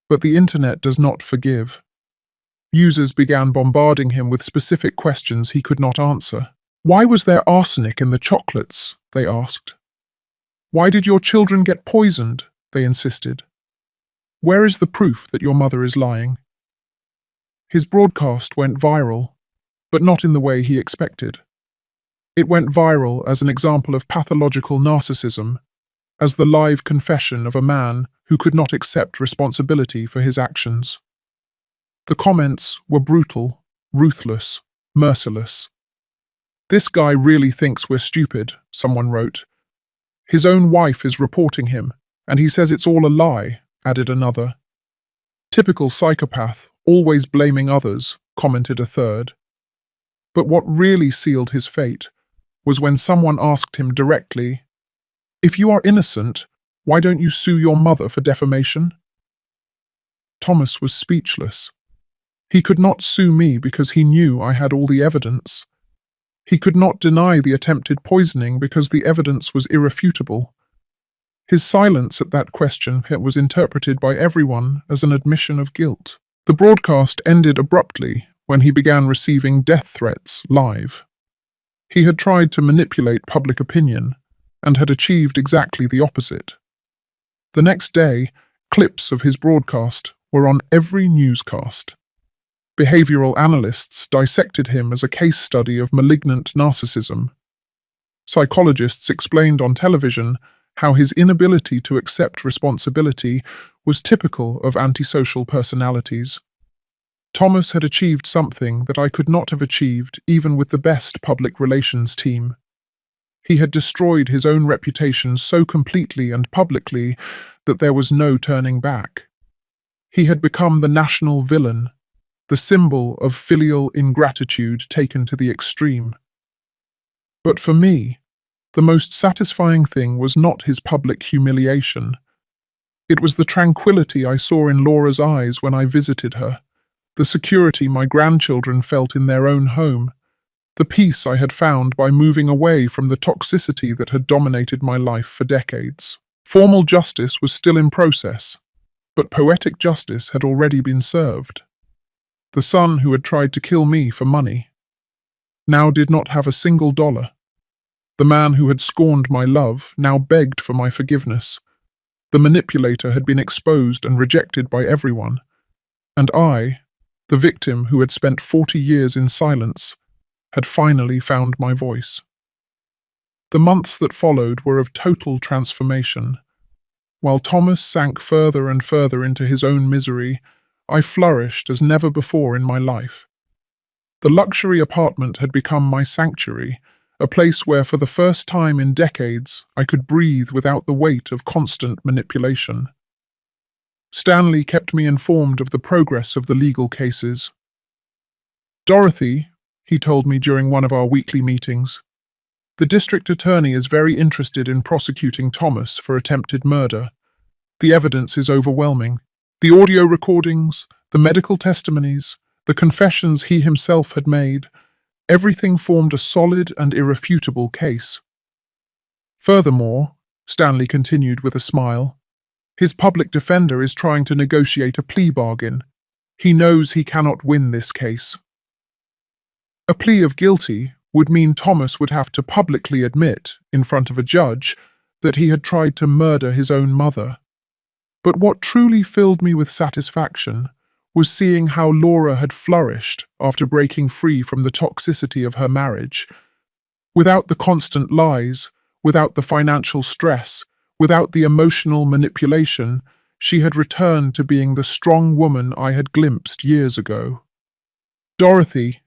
But the internet does not forgive. Users began bombarding him with specific questions he could not answer. "Why was there arsenic in the chocolates?" they asked. "Why did your children get poisoned?" they insisted. "Where is the proof that your mother is lying?" His broadcast went viral, but not in the way he expected. It went viral as an example of pathological narcissism, as the live confession of a man who could not accept responsibility for his actions. The comments were brutal, ruthless, merciless. "This guy really thinks we're stupid," someone wrote. "His own wife is reporting him, and he says it's all a lie," added another. "Typical psychopath, always blaming others," commented a third. But what really sealed his fate was when someone asked him directly, "If you are innocent, why don't you sue your mother for defamation?" Thomas was speechless. He could not sue me because he knew I had all the evidence. He could not deny the attempted poisoning because the evidence was irrefutable. His silence at that question was interpreted by everyone as an admission of guilt. The broadcast ended abruptly when he began receiving death threats live. He had tried to manipulate public opinion and had achieved exactly the opposite. The next day, clips of his broadcast were on every newscast. Behavioral analysts dissected him as a case study of malignant narcissism. Psychologists explained on television how his inability to accept responsibility was typical of antisocial personalities. Thomas had achieved something that I could not have achieved even with the best public relations team. He had destroyed his own reputation so completely and publicly that there was no turning back. He had become the national villain, the symbol of filial ingratitude taken to the extreme. But for me, the most satisfying thing was not his public humiliation. It was the tranquility I saw in Laura's eyes when I visited her, the security my grandchildren felt in their own home, the peace I had found by moving away from the toxicity that had dominated my life for decades. Formal justice was still in process, but poetic justice had already been served. The son who had tried to kill me for money now did not have a single dollar. The man who had scorned my love now begged for my forgiveness. The manipulator had been exposed and rejected by everyone. And I, the victim who had spent 40 years in silence, had finally found my voice. The months that followed were of total transformation. While Thomas sank further and further into his own misery, I flourished as never before in my life. The luxury apartment had become my sanctuary, a place where for the first time in decades I could breathe without the weight of constant manipulation. Stanley kept me informed of the progress of the legal cases. "Dorothy," he told me during one of our weekly meetings, The district attorney is very interested in prosecuting Thomas for attempted murder. The evidence is overwhelming. The audio recordings, the medical testimonies, the confessions he himself had made, everything formed a solid and irrefutable case. Furthermore, Stanley continued with a smile, his public defender is trying to negotiate a plea bargain. He knows he cannot win this case. A plea of guilty would mean Thomas would have to publicly admit, in front of a judge, that he had tried to murder his own mother. But what truly filled me with satisfaction was seeing how Laura had flourished after breaking free from the toxicity of her marriage. Without the constant lies, without the financial stress, without the emotional manipulation, she had returned to being the strong woman I had glimpsed years ago. "Dorothy,"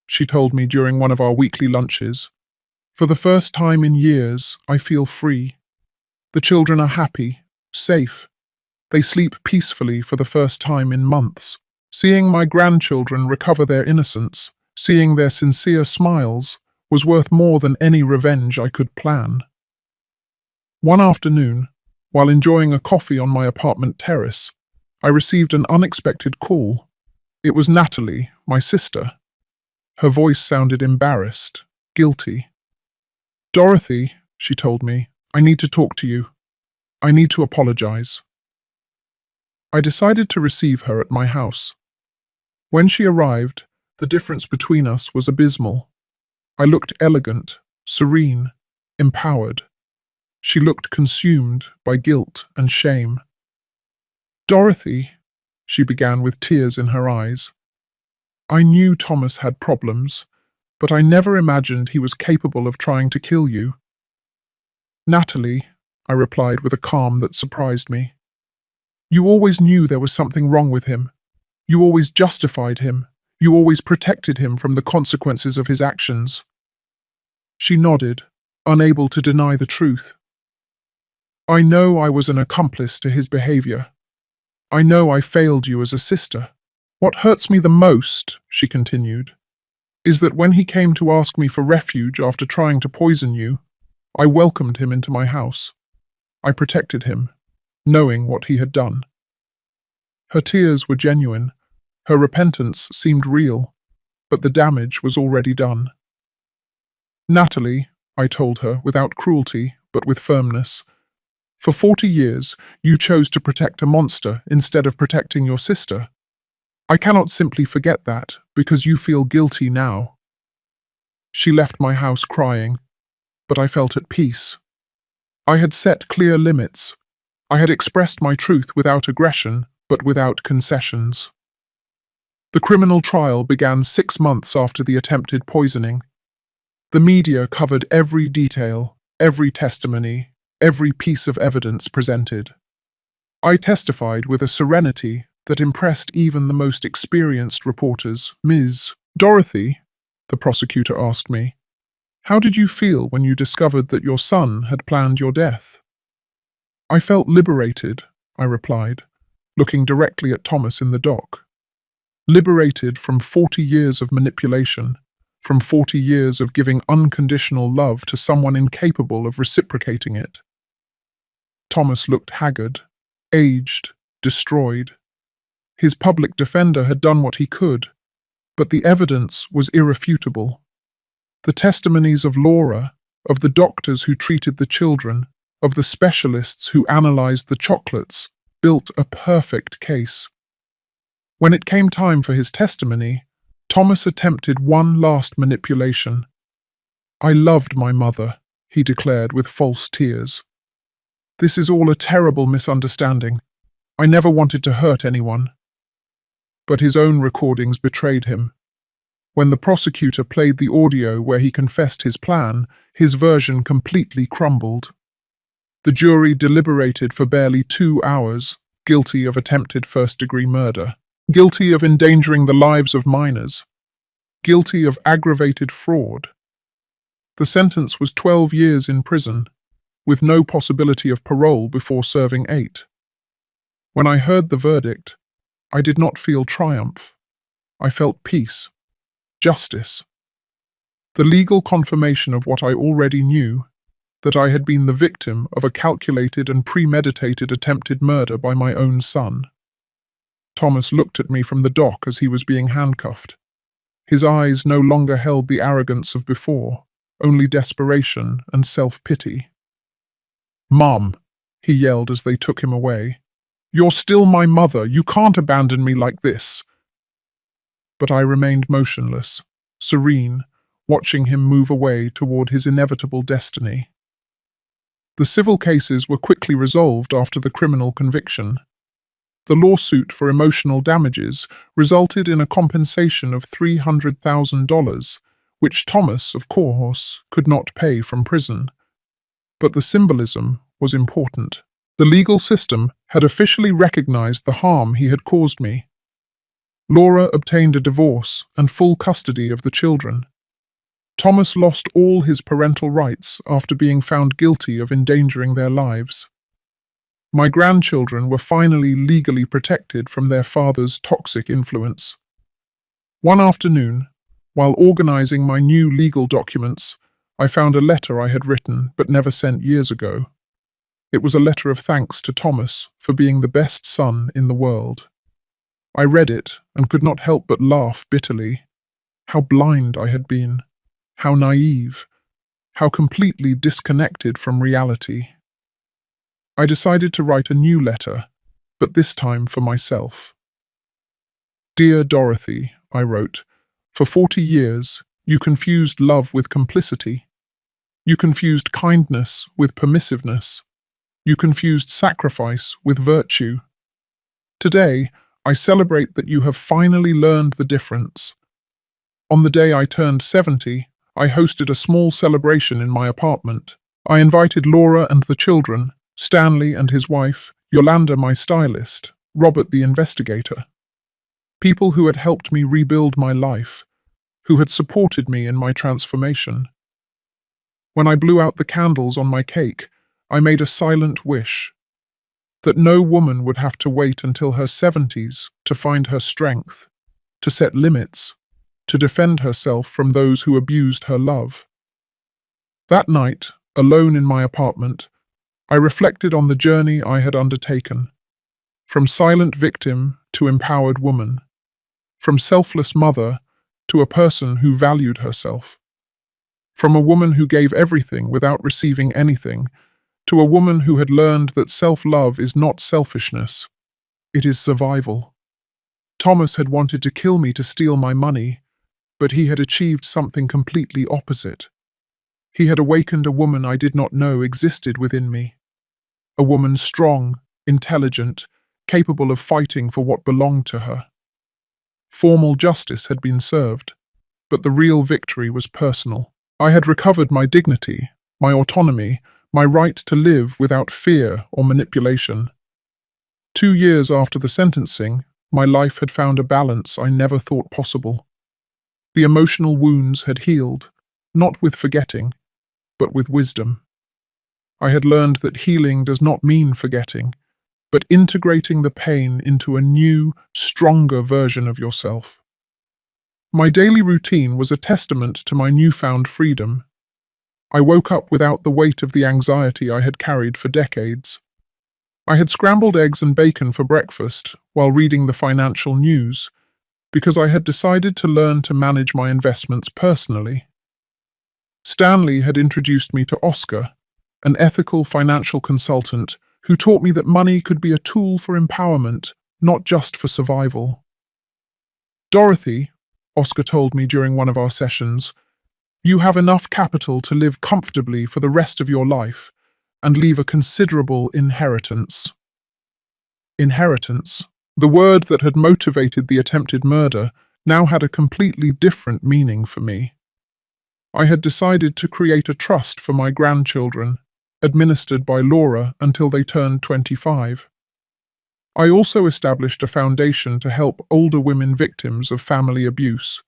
she told me during one of our weekly lunches, "for the first time in years, I feel free. The children are happy, safe. They sleep peacefully for the first time in months. Seeing my grandchildren recover their innocence, seeing their sincere smiles, was worth more than any revenge I could plan." One afternoon, while enjoying a coffee on my apartment terrace, I received an unexpected call. It was Natalie, my sister. Her voice sounded embarrassed, guilty. "Dorothy," she told me, "I need to talk to you. I need to apologize." I decided to receive her at my house. When she arrived, the difference between us was abysmal. I looked elegant, serene, empowered. She looked consumed by guilt and shame. "Dorothy," she began with tears in her eyes, "I knew Thomas had problems, but I never imagined he was capable of trying to kill you." "Natalie," I replied with a calm that surprised me, "you always knew there was something wrong with him. You always justified him. You always protected him from the consequences of his actions." She nodded, unable to deny the truth. "I know I was an accomplice to his behavior. I know I failed you as a sister. What hurts me the most," she continued, "is that when he came to ask me for refuge after trying to poison you, I welcomed him into my house. I protected him, knowing what he had done." Her tears were genuine. Her repentance seemed real, but the damage was already done. "Natalie," I told her without cruelty, but with firmness, "for 40 years, you chose to protect a monster instead of protecting your sister. I cannot simply forget that because you feel guilty now." She left my house crying, but I felt at peace. I had set clear limits. I had expressed my truth without aggression, but without concessions. The criminal trial began 6 months after the attempted poisoning. The media covered every detail, every testimony, every piece of evidence presented. I testified with a serenity that impressed even the most experienced reporters. "Ms. Dorothy," the prosecutor asked me, "how did you feel when you discovered that your son had planned your death?" "I felt liberated," I replied, looking directly at Thomas in the dock. "Liberated from 40 years of manipulation, from 40 years of giving unconditional love to someone incapable of reciprocating it." Thomas looked haggard, aged, destroyed. His public defender had done what he could, but the evidence was irrefutable. The testimonies of Laura, of the doctors who treated the children, of the specialists who analyzed the chocolates, built a perfect case. When it came time for his testimony, Thomas attempted one last manipulation. "I loved my mother," he declared with false tears. "This is all a terrible misunderstanding. I never wanted to hurt anyone." But his own recordings betrayed him. When the prosecutor played the audio where he confessed his plan, his version completely crumbled. The jury deliberated for barely 2 hours, guilty of attempted first-degree murder, guilty of endangering the lives of minors, guilty of aggravated fraud. The sentence was 12 years in prison, with no possibility of parole before serving 8. When I heard the verdict, I did not feel triumph. I felt peace, justice. The legal confirmation of what I already knew, that I had been the victim of a calculated and premeditated attempted murder by my own son. Thomas looked at me from the dock as he was being handcuffed. His eyes no longer held the arrogance of before, only desperation and self-pity. "Mom," he yelled as they took him away. "You're still my mother. You can't abandon me like this." But I remained motionless, serene, watching him move away toward his inevitable destiny. The civil cases were quickly resolved after the criminal conviction. The lawsuit for emotional damages resulted in a compensation of $300,000, which Thomas, of course, could not pay from prison. But the symbolism was important. The legal system had officially recognized the harm he had caused me. Laura obtained a divorce and full custody of the children. Thomas lost all his parental rights after being found guilty of endangering their lives. My grandchildren were finally legally protected from their father's toxic influence. One afternoon, while organizing my new legal documents, I found a letter I had written but never sent years ago. It was a letter of thanks to Thomas for being the best son in the world. I read it and could not help but laugh bitterly. How blind I had been. How naive. How completely disconnected from reality. I decided to write a new letter, but this time for myself. "Dear Dorothy," I wrote, "for 40 years, you confused love with complicity. You confused kindness with permissiveness. You confused sacrifice with virtue. Today, I celebrate that you have finally learned the difference. On the day I turned 70, I hosted a small celebration in my apartment. I invited Laura and the children, Stanley and his wife, Yolanda my stylist, Robert the investigator. People who had helped me rebuild my life, who had supported me in my transformation. When I blew out the candles on my cake, I made a silent wish that no woman would have to wait until her 70s to find her strength, to set limits, to defend herself from those who abused her love. That night, alone in my apartment, I reflected on the journey I had undertaken, from silent victim to empowered woman, from selfless mother to a person who valued herself, from a woman who gave everything without receiving anything, to a woman who had learned that self-love is not selfishness, it is survival. Thomas had wanted to kill me to steal my money, but he had achieved something completely opposite. He had awakened a woman I did not know existed within me. A woman strong, intelligent, capable of fighting for what belonged to her. Formal justice had been served, but the real victory was personal. I had recovered my dignity, my autonomy, my right to live without fear or manipulation. 2 years after the sentencing, my life had found a balance I never thought possible. The emotional wounds had healed, not with forgetting, but with wisdom. I had learned that healing does not mean forgetting, but integrating the pain into a new, stronger version of yourself. My daily routine was a testament to my newfound freedom. I woke up without the weight of the anxiety I had carried for decades. I had scrambled eggs and bacon for breakfast while reading the financial news, because I had decided to learn to manage my investments personally. Stanley had introduced me to Oscar, an ethical financial consultant who taught me that money could be a tool for empowerment, not just for survival. "Dorothy," Oscar told me during one of our sessions, "you have enough capital to live comfortably for the rest of your life and leave a considerable inheritance." Inheritance, the word that had motivated the attempted murder, now had a completely different meaning for me. I had decided to create a trust for my grandchildren, administered by Laura until they turned 25. I also established a foundation to help older women victims of family abuse.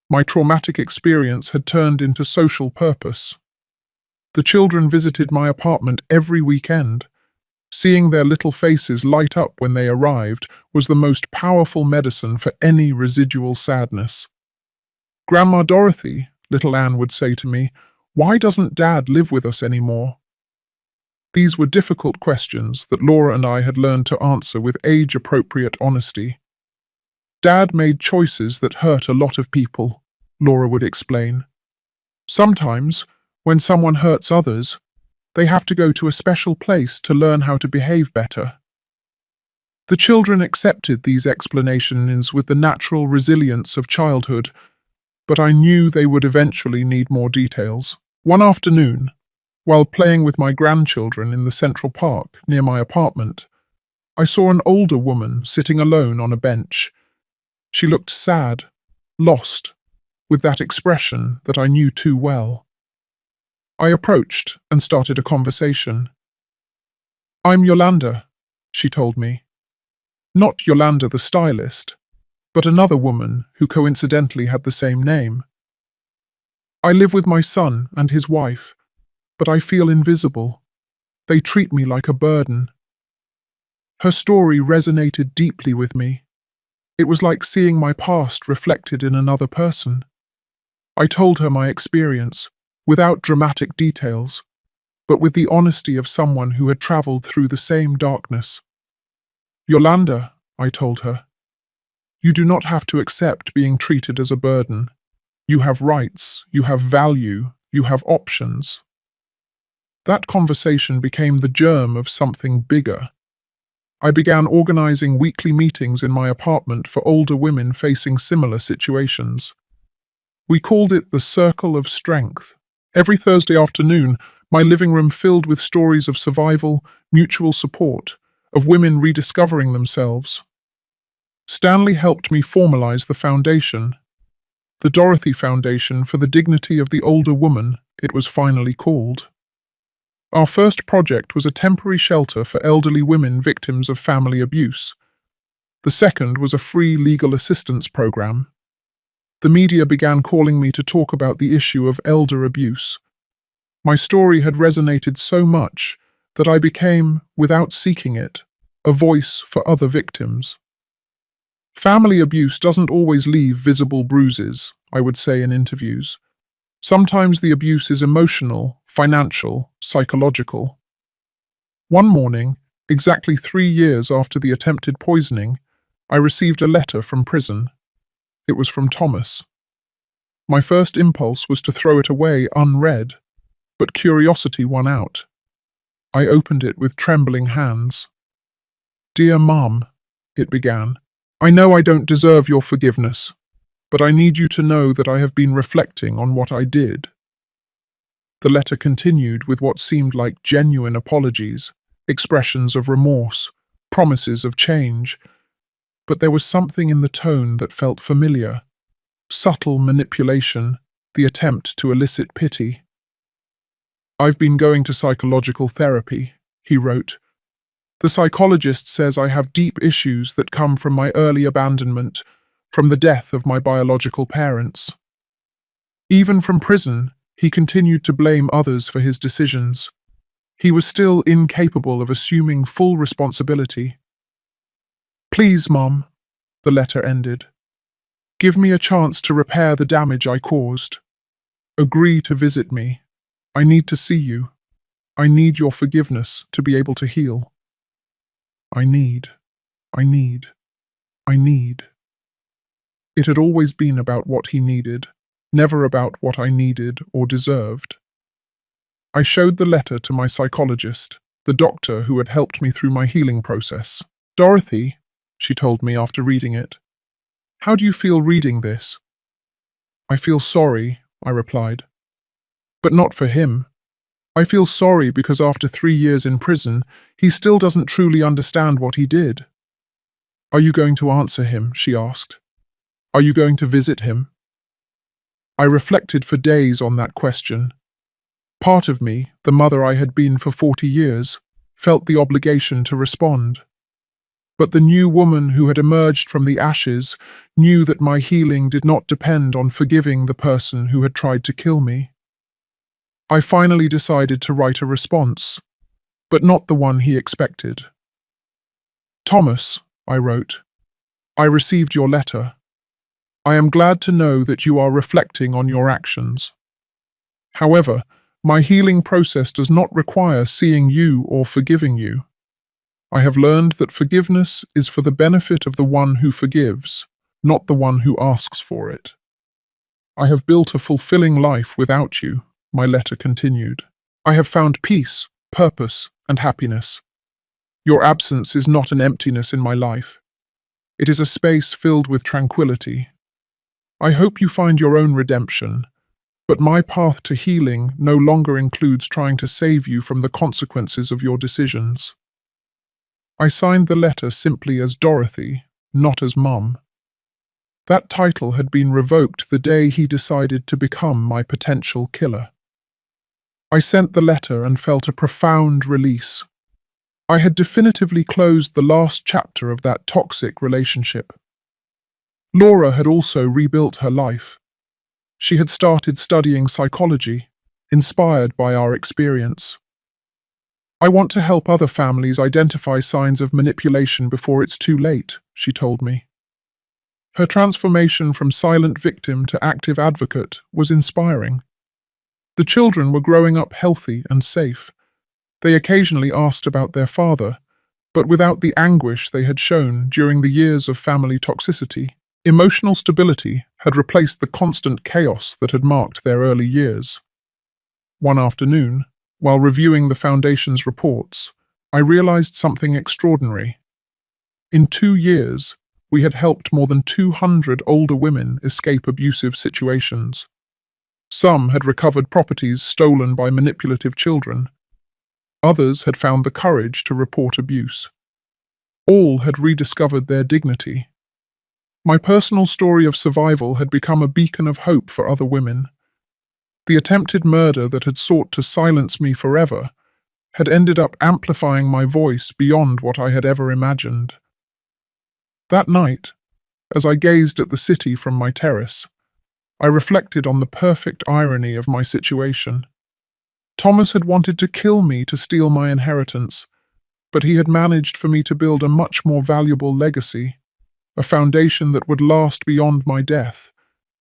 My traumatic experience had turned into social purpose. The children visited my apartment every weekend. Seeing their little faces light up when they arrived was the most powerful medicine for any residual sadness. "Grandma Dorothy," little Anne would say to me. Why doesn't Dad live with us anymore? These were difficult questions that Laura and I had learned to answer with age-appropriate honesty. Dad made choices that hurt a lot of people, Laura would explain. Sometimes, when someone hurts others, they have to go to a special place to learn how to behave better. The children accepted these explanations with the natural resilience of childhood, but I knew they would eventually need more details. One afternoon, while playing with my grandchildren in the Central Park near my apartment, I saw an older woman sitting alone on a bench. She looked sad, lost, with that expression that I knew too well. I approached and started a conversation. "I'm Yolanda," she told me. Not Yolanda the stylist, but another woman who coincidentally had the same name. "I live with my son and his wife, but I feel invisible. They treat me like a burden." Her story resonated deeply with me. It was like seeing my past reflected in another person. I told her my experience, without dramatic details, but with the honesty of someone who had traveled through the same darkness. "Yolanda," I told her, "you do not have to accept being treated as a burden. You have rights, you have value, you have options." That conversation became the germ of something bigger. I began organizing weekly meetings in my apartment for older women facing similar situations. We called it the Circle of Strength. Every Thursday afternoon, my living room filled with stories of survival, mutual support, of women rediscovering themselves. Stanley helped me formalize the foundation, the Dorothy Foundation for the Dignity of the Older Woman, it was finally called. Our first project was a temporary shelter for elderly women victims of family abuse. The second was a free legal assistance program. The media began calling me to talk about the issue of elder abuse. My story had resonated so much that I became, without seeking it, a voice for other victims. Family abuse doesn't always leave visible bruises, I would say in interviews. Sometimes the abuse is emotional, financial, psychological. One morning, exactly 3 years after the attempted poisoning, I received a letter from prison. It was from Thomas. My first impulse was to throw it away unread, but curiosity won out. I opened it with trembling hands. "Dear Mum," it began, "I know I don't deserve your forgiveness, but I need you to know that I have been reflecting on what I did." The letter continued with what seemed like genuine apologies, expressions of remorse, promises of change, but there was something in the tone that felt familiar. Subtle manipulation, the attempt to elicit pity. "I've been going to psychological therapy," he wrote. "The psychologist says I have deep issues that come from my early abandonment, from the death of my biological parents." Even from prison, he continued to blame others for his decisions. He was still incapable of assuming full responsibility. "Please, Mum," the letter ended. "Give me a chance to repair the damage I caused. Agree to visit me. I need to see you. I need your forgiveness to be able to heal. I need, I need, I need." It had always been about what he needed, never about what I needed or deserved. I showed the letter to my psychologist, the doctor who had helped me through my healing process. "Dorothy," she told me after reading it, "how do you feel reading this?" "I feel sorry," I replied. "But not for him. I feel sorry because after 3 years in prison, he still doesn't truly understand what he did." "Are you going to answer him?" she asked. "Are you going to visit him?" I reflected for days on that question. Part of me, the mother I had been for 40 years, felt the obligation to respond. But the new woman who had emerged from the ashes knew that my healing did not depend on forgiving the person who had tried to kill me. I finally decided to write a response, but not the one he expected. "Thomas," I wrote, "I received your letter. I am glad to know that you are reflecting on your actions. However, my healing process does not require seeing you or forgiving you. I have learned that forgiveness is for the benefit of the one who forgives, not the one who asks for it. I have built a fulfilling life without you, my letter continued. I have found peace, purpose, and happiness. Your absence is not an emptiness in my life. It is a space filled with tranquility. I hope you find your own redemption, but my path to healing no longer includes trying to save you from the consequences of your decisions. I signed the letter simply as Dorothy, not as Mum. That title had been revoked the day he decided to become my potential killer. I sent the letter and felt a profound release. I had definitively closed the last chapter of that toxic relationship. Laura had also rebuilt her life. She had started studying psychology, inspired by our experience. I want to help other families identify signs of manipulation before it's too late, she told me. Her transformation from silent victim to active advocate was inspiring. The children were growing up healthy and safe. They occasionally asked about their father, but without the anguish they had shown during the years of family toxicity. Emotional stability had replaced the constant chaos that had marked their early years. One afternoon, while reviewing the Foundation's reports, I realized something extraordinary. In 2 years, we had helped more than 200 older women escape abusive situations. Some had recovered properties stolen by manipulative children. Others had found the courage to report abuse. All had rediscovered their dignity. My personal story of survival had become a beacon of hope for other women. The attempted murder that had sought to silence me forever had ended up amplifying my voice beyond what I had ever imagined. That night, as I gazed at the city from my terrace, I reflected on the perfect irony of my situation. Thomas had wanted to kill me to steal my inheritance, but he had managed for me to build a much more valuable legacy, a foundation that would last beyond my death,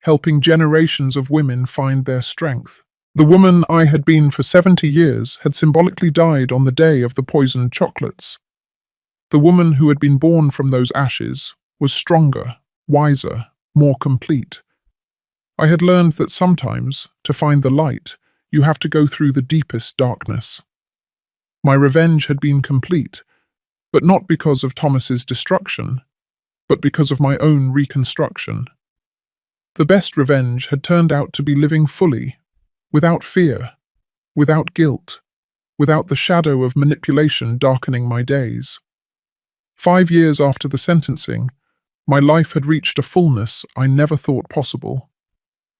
helping generations of women find their strength. The woman I had been for 70 years had symbolically died on the day of the poisoned chocolates. The woman who had been born from those ashes was stronger, wiser, more complete. I had learned that sometimes, to find the light, you have to go through the deepest darkness. My revenge had been complete, but not because of Thomas's destruction, but because of my own reconstruction. The best revenge had turned out to be living fully, without fear, without guilt, without the shadow of manipulation darkening my days. 5 years after the sentencing, my life had reached a fullness I never thought possible.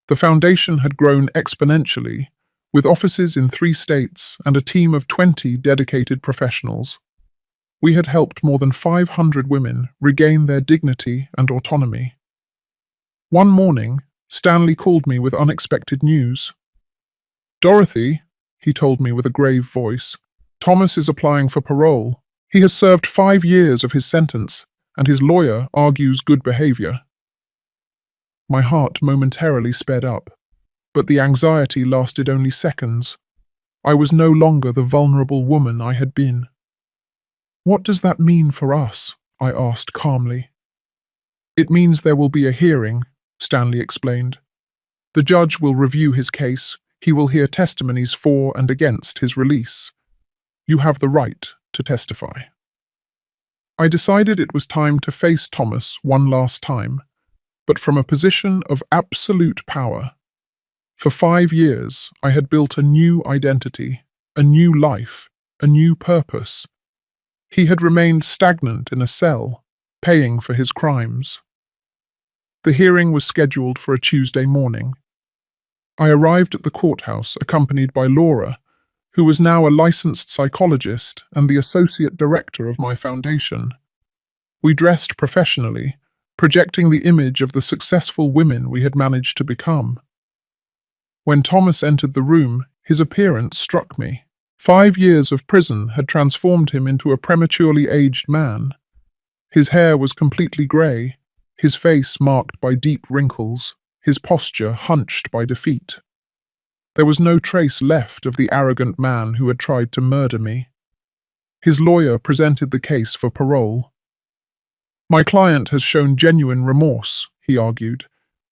The foundation had grown exponentially, with offices in 3 states and a team of 20 dedicated professionals. We had helped more than 500 women regain their dignity and autonomy. One morning, Stanley called me with unexpected news. "Dorothy," he told me with a grave voice, "Thomas is applying for parole. He has served 5 years of his sentence, and his lawyer argues good behavior." My heart momentarily sped up, but the anxiety lasted only seconds. I was no longer the vulnerable woman I had been. "What does that mean for us?" I asked calmly. "It means there will be a hearing," Stanley explained. "The judge will review his case. He will hear testimonies for and against his release. You have the right to testify." I decided it was time to face Thomas one last time, but from a position of absolute power. For 5 years, I had built a new identity, a new life, a new purpose. He had remained stagnant in a cell, paying for his crimes. The hearing was scheduled for a Tuesday morning. I arrived at the courthouse accompanied by Laura, who was now a licensed psychologist and the associate director of my foundation. We dressed professionally, projecting the image of the successful women we had managed to become. When Thomas entered the room, his appearance struck me. 5 years of prison had transformed him into a prematurely aged man. His hair was completely grey, his face marked by deep wrinkles, his posture hunched by defeat. There was no trace left of the arrogant man who had tried to murder me. His lawyer presented the case for parole. My client has shown genuine remorse, he argued.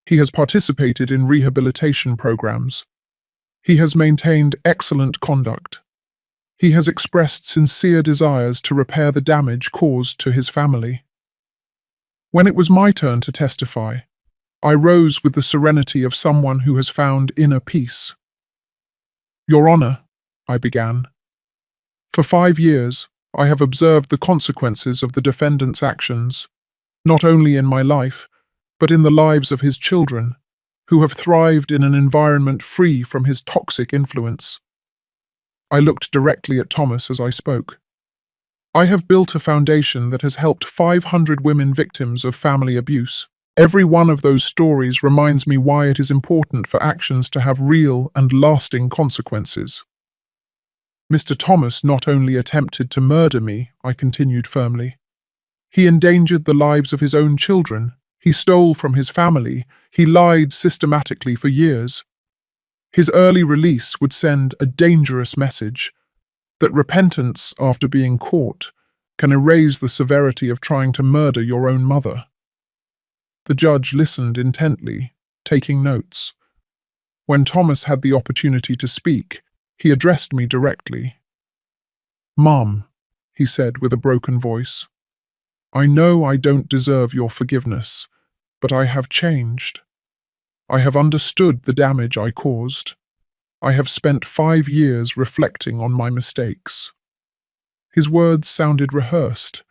He has participated in rehabilitation programs. He has maintained excellent conduct. He has expressed sincere desires to repair the damage caused to his family. When it was my turn to testify, I rose with the serenity of someone who has found inner peace. Your Honor, I began. For 5 years, I have observed the consequences of the defendant's actions, not only in my life, but in the lives of his children, who have thrived in an environment free from his toxic influence. I looked directly at Thomas as I spoke. I have built a foundation that has helped 500 women victims of family abuse. Every one of those stories reminds me why it is important for actions to have real and lasting consequences. Mr. Thomas not only attempted to murder me, I continued firmly. He endangered the lives of his own children. He stole from his family. He lied systematically for years. His early release would send a dangerous message that repentance after being caught can erase the severity of trying to murder your own mother. The judge listened intently, taking notes. When Thomas had the opportunity to speak, he addressed me directly. "Mom," he said with a broken voice, "I know I don't deserve your forgiveness, but I have changed. I have understood the damage I caused. I have spent 5 years reflecting on my mistakes." His words sounded rehearsed,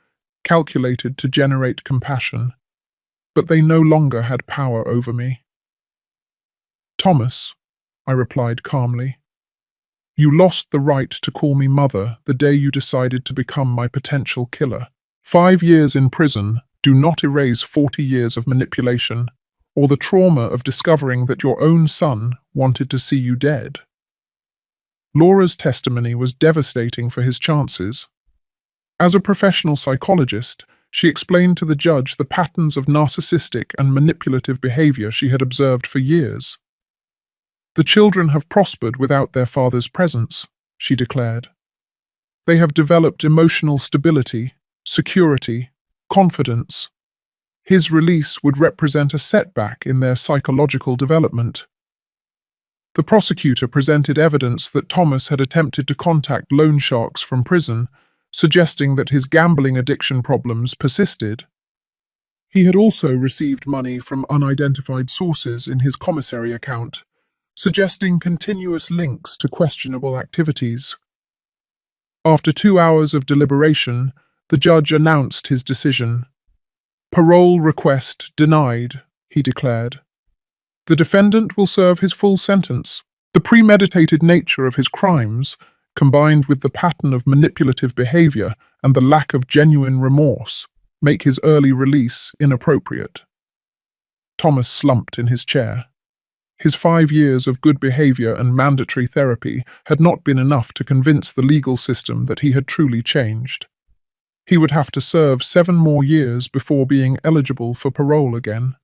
calculated to generate compassion, but they no longer had power over me. "Thomas," I replied calmly, "you lost the right to call me mother the day you decided to become my potential killer. 5 years in prison do not erase 40 years of manipulation, or the trauma of discovering that your own son wanted to see you dead." Laura's testimony was devastating for his chances. As a professional psychologist, she explained to the judge the patterns of narcissistic and manipulative behavior she had observed for years. "The children have prospered without their father's presence," she declared. "They have developed emotional stability, security, confidence. His release would represent a setback in their psychological development." The prosecutor presented evidence that Thomas had attempted to contact loan sharks from prison, suggesting that his gambling addiction problems persisted. He had also received money from unidentified sources in his commissary account, suggesting continuous links to questionable activities. After 2 hours of deliberation, the judge announced his decision. "Parole request denied," he declared. "The defendant will serve his full sentence." The premeditated nature of his crimes, combined with the pattern of manipulative behavior and the lack of genuine remorse, make his early release inappropriate. Thomas slumped in his chair. His 5 years of good behavior and mandatory therapy had not been enough to convince the legal system that he had truly changed. He would have to serve 7 more years before being eligible for parole again.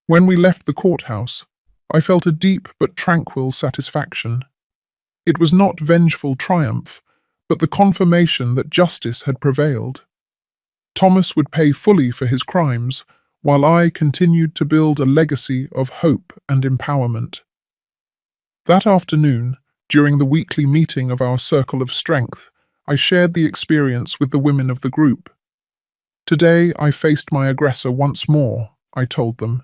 When we left the courthouse, I felt a deep but tranquil satisfaction. It was not vengeful triumph, but the confirmation that justice had prevailed. Thomas would pay fully for his crimes, while I continued to build a legacy of hope and empowerment. That afternoon, during the weekly meeting of our Circle of Strength, I shared the experience with the women of the group. "Today I faced my aggressor once more," I told them,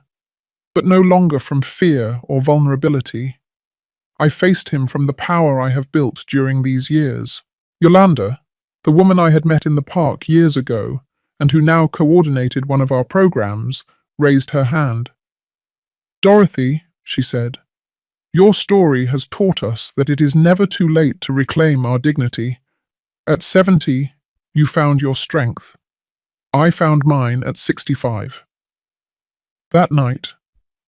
"but no longer from fear or vulnerability. I faced him from the power I have built during these years." Yolanda, the woman I had met in the park years ago, and who now coordinated one of our programs, raised her hand. "Dorothy," she said, "your story has taught us that it is never too late to reclaim our dignity. At 70, you found your strength. I found mine at 65. That night,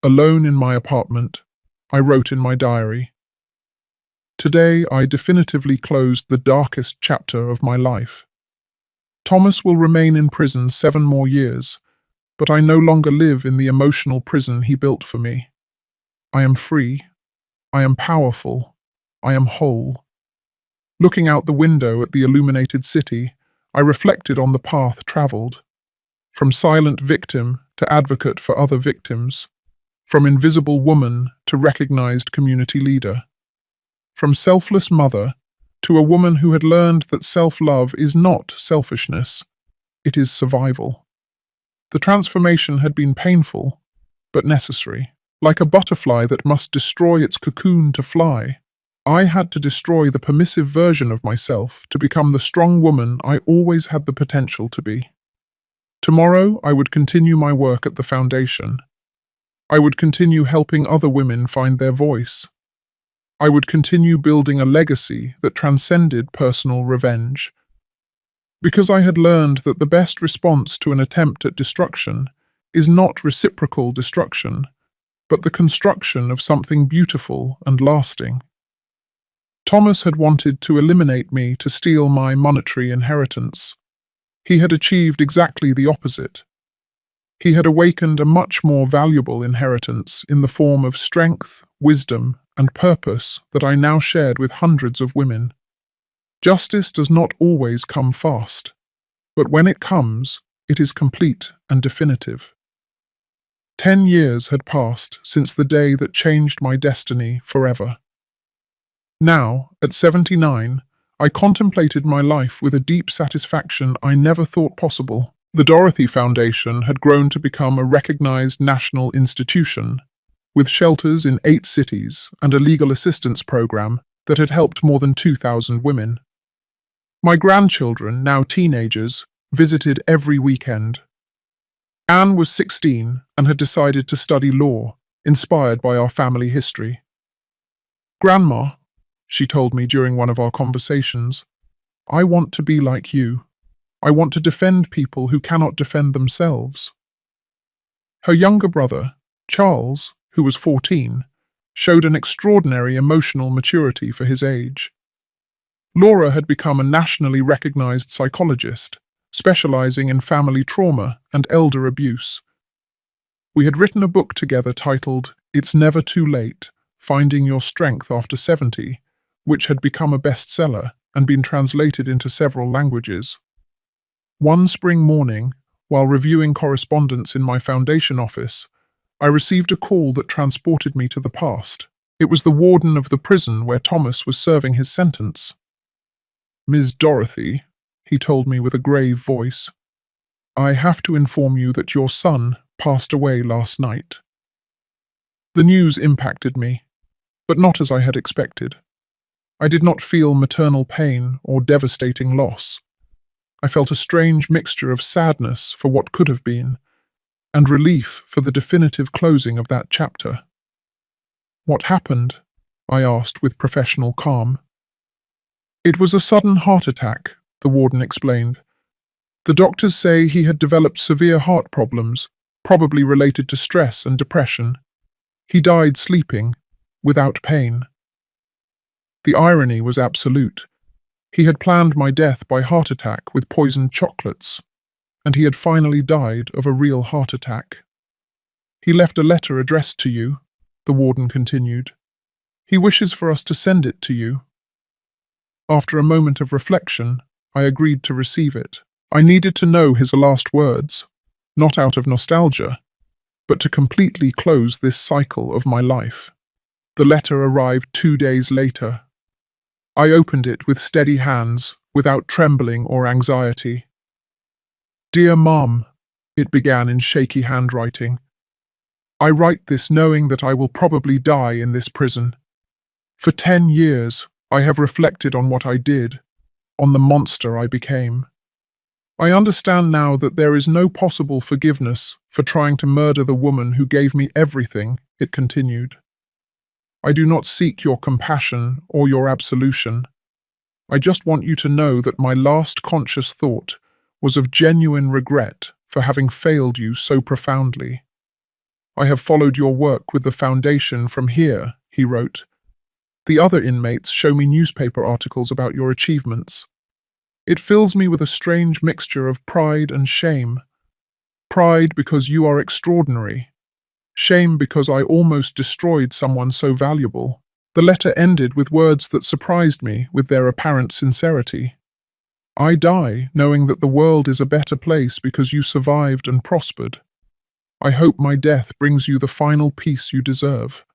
alone in my apartment, I wrote in my diary, "Today I definitively closed the darkest chapter of my life. Thomas will remain in prison 7 more years, but I no longer live in the emotional prison he built for me. I am free. I am powerful. I am whole. Looking out the window at the illuminated city, I reflected on the path traveled, from silent victim to advocate for other victims, from invisible woman to recognized community leader, from selfless mother to a woman who had learned that self-love is not selfishness, it is survival. The transformation had been painful, but necessary. Like a butterfly that must destroy its cocoon to fly, I had to destroy the permissive version of myself to become the strong woman I always had the potential to be. Tomorrow, I would continue my work at the foundation. I would continue helping other women find their voice. I would continue building a legacy that transcended personal revenge. Because I had learned that the best response to an attempt at destruction is not reciprocal destruction, but the construction of something beautiful and lasting. Thomas had wanted to eliminate me to steal my monetary inheritance. He had achieved exactly the opposite. He had awakened a much more valuable inheritance in the form of strength, wisdom, and purpose that I now shared with hundreds of women. Justice does not always come fast, but when it comes, it is complete and definitive. 10 years had passed since the day that changed my destiny forever. Now, at 79, I contemplated my life with a deep satisfaction I never thought possible. The Dorothy Foundation had grown to become a recognized national institution, with shelters in 8 cities and a legal assistance program that had helped more than 2,000 women. My grandchildren, now teenagers, visited every weekend. Anne was 16 and had decided to study law, inspired by our family history. "Grandma," she told me during one of our conversations, "I want to be like you. I want to defend people who cannot defend themselves." Her younger brother, Charles, who was 14, showed an extraordinary emotional maturity for his age. Laura had become a nationally recognized psychologist, specializing in family trauma and elder abuse. We had written a book together titled "It's Never Too Late: Finding Your Strength After 70, which had become a bestseller and been translated into several languages. One spring morning, while reviewing correspondence in my foundation office, I received a call that transported me to the past. It was the warden of the prison where Thomas was serving his sentence. "Ms. Dorothy," he told me with a grave voice, "I have to inform you that your son passed away last night." The news impacted me, but not as I had expected. I did not feel maternal pain or devastating loss. I felt a strange mixture of sadness for what could have been, and relief for the definitive closing of that chapter. "What happened?" I asked with professional calm. "It was a sudden heart attack," the warden explained. "The doctors say he had developed severe heart problems, probably related to stress and depression. He died sleeping, without pain." The irony was absolute. He had planned my death by heart attack with poisoned chocolates, and he had finally died of a real heart attack. "He left a letter addressed to you," the warden continued. "He wishes for us to send it to you." After a moment of reflection, I agreed to receive it. I needed to know his last words, not out of nostalgia, but to completely close this cycle of my life. The letter arrived 2 days later. I opened it with steady hands, without trembling or anxiety. "Dear Mom," it began in shaky handwriting, "I write this knowing that I will probably die in this prison. For 10 years, I have reflected on what I did, on the monster I became. I understand now that there is no possible forgiveness for trying to murder the woman who gave me everything," it continued. "I do not seek your compassion or your absolution. I just want you to know that my last conscious thought was of genuine regret for having failed you so profoundly. I have followed your work with the foundation from here," he wrote. "The other inmates show me newspaper articles about your achievements. It fills me with a strange mixture of pride and shame. Pride because you are extraordinary. Shame because I almost destroyed someone so valuable. The letter ended with words that surprised me with their apparent sincerity. I die knowing that the world is a better place because you survived and prospered. I hope my death brings you the final peace you deserve.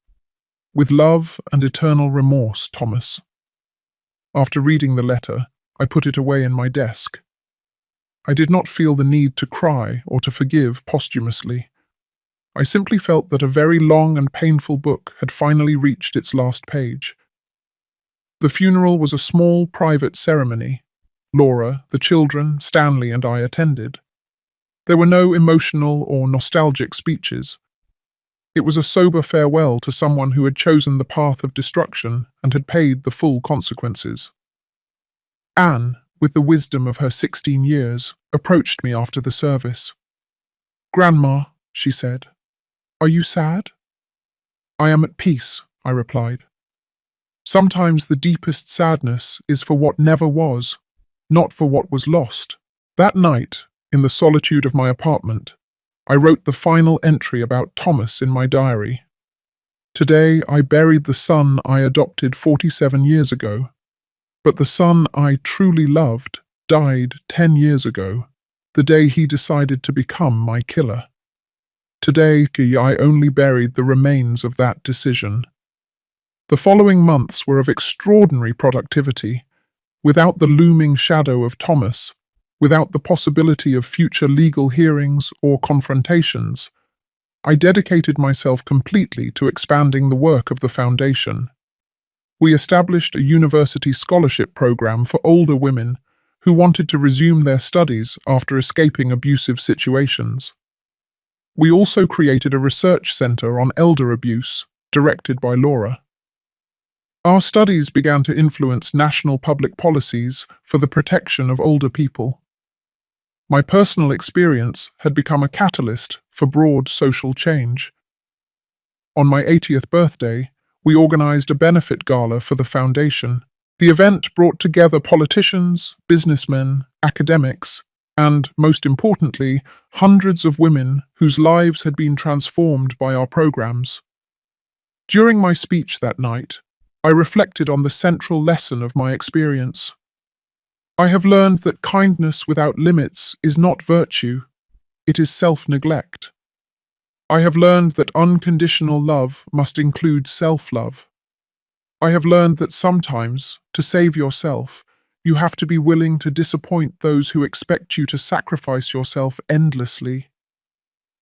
With love and eternal remorse, Thomas. After reading the letter, I put it away in my desk. I did not feel the need to cry or to forgive posthumously. I simply felt that a very long and painful book had finally reached its last page. The funeral was a small, private ceremony. Laura, the children, Stanley, and I attended. There were no emotional or nostalgic speeches. It was a sober farewell to someone who had chosen the path of destruction and had paid the full consequences. Anne, with the wisdom of her 16 years, approached me after the service. "Grandma," she said, "are you sad?" "I am at peace," I replied. "Sometimes the deepest sadness is for what never was, not for what was lost." That night, in the solitude of my apartment, I wrote the final entry about Thomas in my diary. Today I buried the son I adopted 47 years ago, but the son I truly loved died 10 years ago, the day he decided to become my killer. Today I only buried the remains of that decision. The following months were of extraordinary productivity, without the looming shadow of Thomas, without the possibility of future legal hearings or confrontations. I dedicated myself completely to expanding the work of the Foundation. We established a university scholarship program for older women who wanted to resume their studies after escaping abusive situations. We also created a research center on elder abuse, directed by Laura. Our studies began to influence national public policies for the protection of older people. My personal experience had become a catalyst for broad social change. On my 80th birthday, we organized a benefit gala for the Foundation. The event brought together politicians, businessmen, academics, and, most importantly, hundreds of women whose lives had been transformed by our programs. During my speech that night, I reflected on the central lesson of my experience. I have learned that kindness without limits is not virtue, it is self-neglect. I have learned that unconditional love must include self-love. I have learned that sometimes, to save yourself, you have to be willing to disappoint those who expect you to sacrifice yourself endlessly.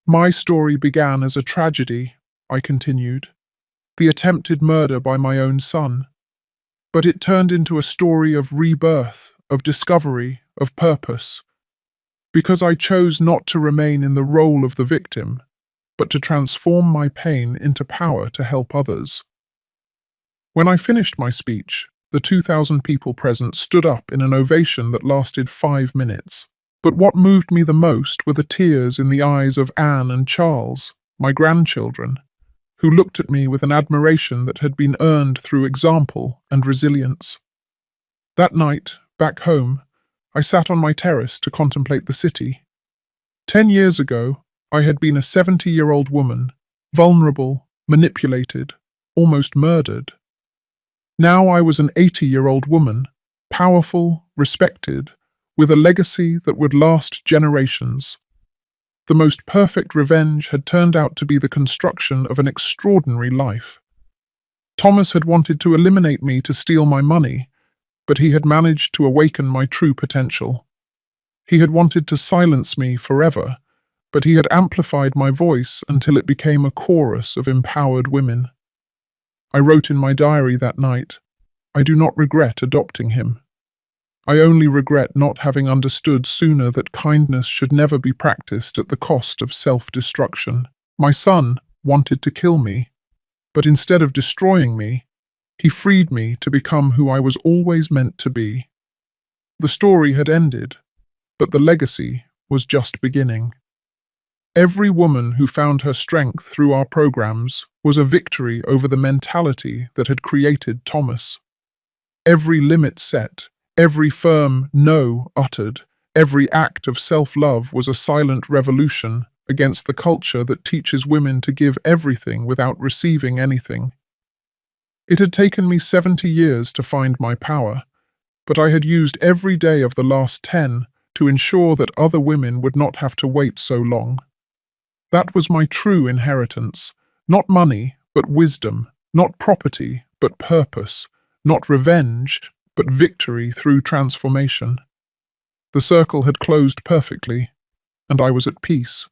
My story began as a tragedy, I continued, the attempted murder by my own son. But it turned into a story of rebirth, of discovery, of purpose. Because I chose not to remain in the role of the victim, but to transform my pain into power to help others. When I finished my speech, the 2,000 people present stood up in an ovation that lasted 5 minutes. But what moved me the most were the tears in the eyes of Anne and Charles, my grandchildren, who looked at me with an admiration that had been earned through example and resilience. That night, back home, I sat on my terrace to contemplate the city. 10 years ago, I had been a 70-year-old woman, vulnerable, manipulated, almost murdered. Now I was an 80-year-old woman, powerful, respected, with a legacy that would last generations. The most perfect revenge had turned out to be the construction of an extraordinary life. Thomas had wanted to eliminate me to steal my money, but he had managed to awaken my true potential. He had wanted to silence me forever, but he had amplified my voice until it became a chorus of empowered women. I wrote in my diary that night, I do not regret adopting him. I only regret not having understood sooner that kindness should never be practiced at the cost of self-destruction. My son wanted to kill me, but instead of destroying me, he freed me to become who I was always meant to be. The story had ended, but the legacy was just beginning. Every woman who found her strength through our programs was a victory over the mentality that had created Thomas. Every limit set, every firm no uttered, Every act of self-love was a silent revolution against the culture that teaches women to give everything without receiving anything. It had taken me 70 years to find my power, but I had used every day of the last 10 to ensure that other women would not have to wait so long. That was my true inheritance. Not money, but wisdom. Not property, but purpose. Not revenge, but victory through transformation. The circle had closed perfectly, and I was at peace.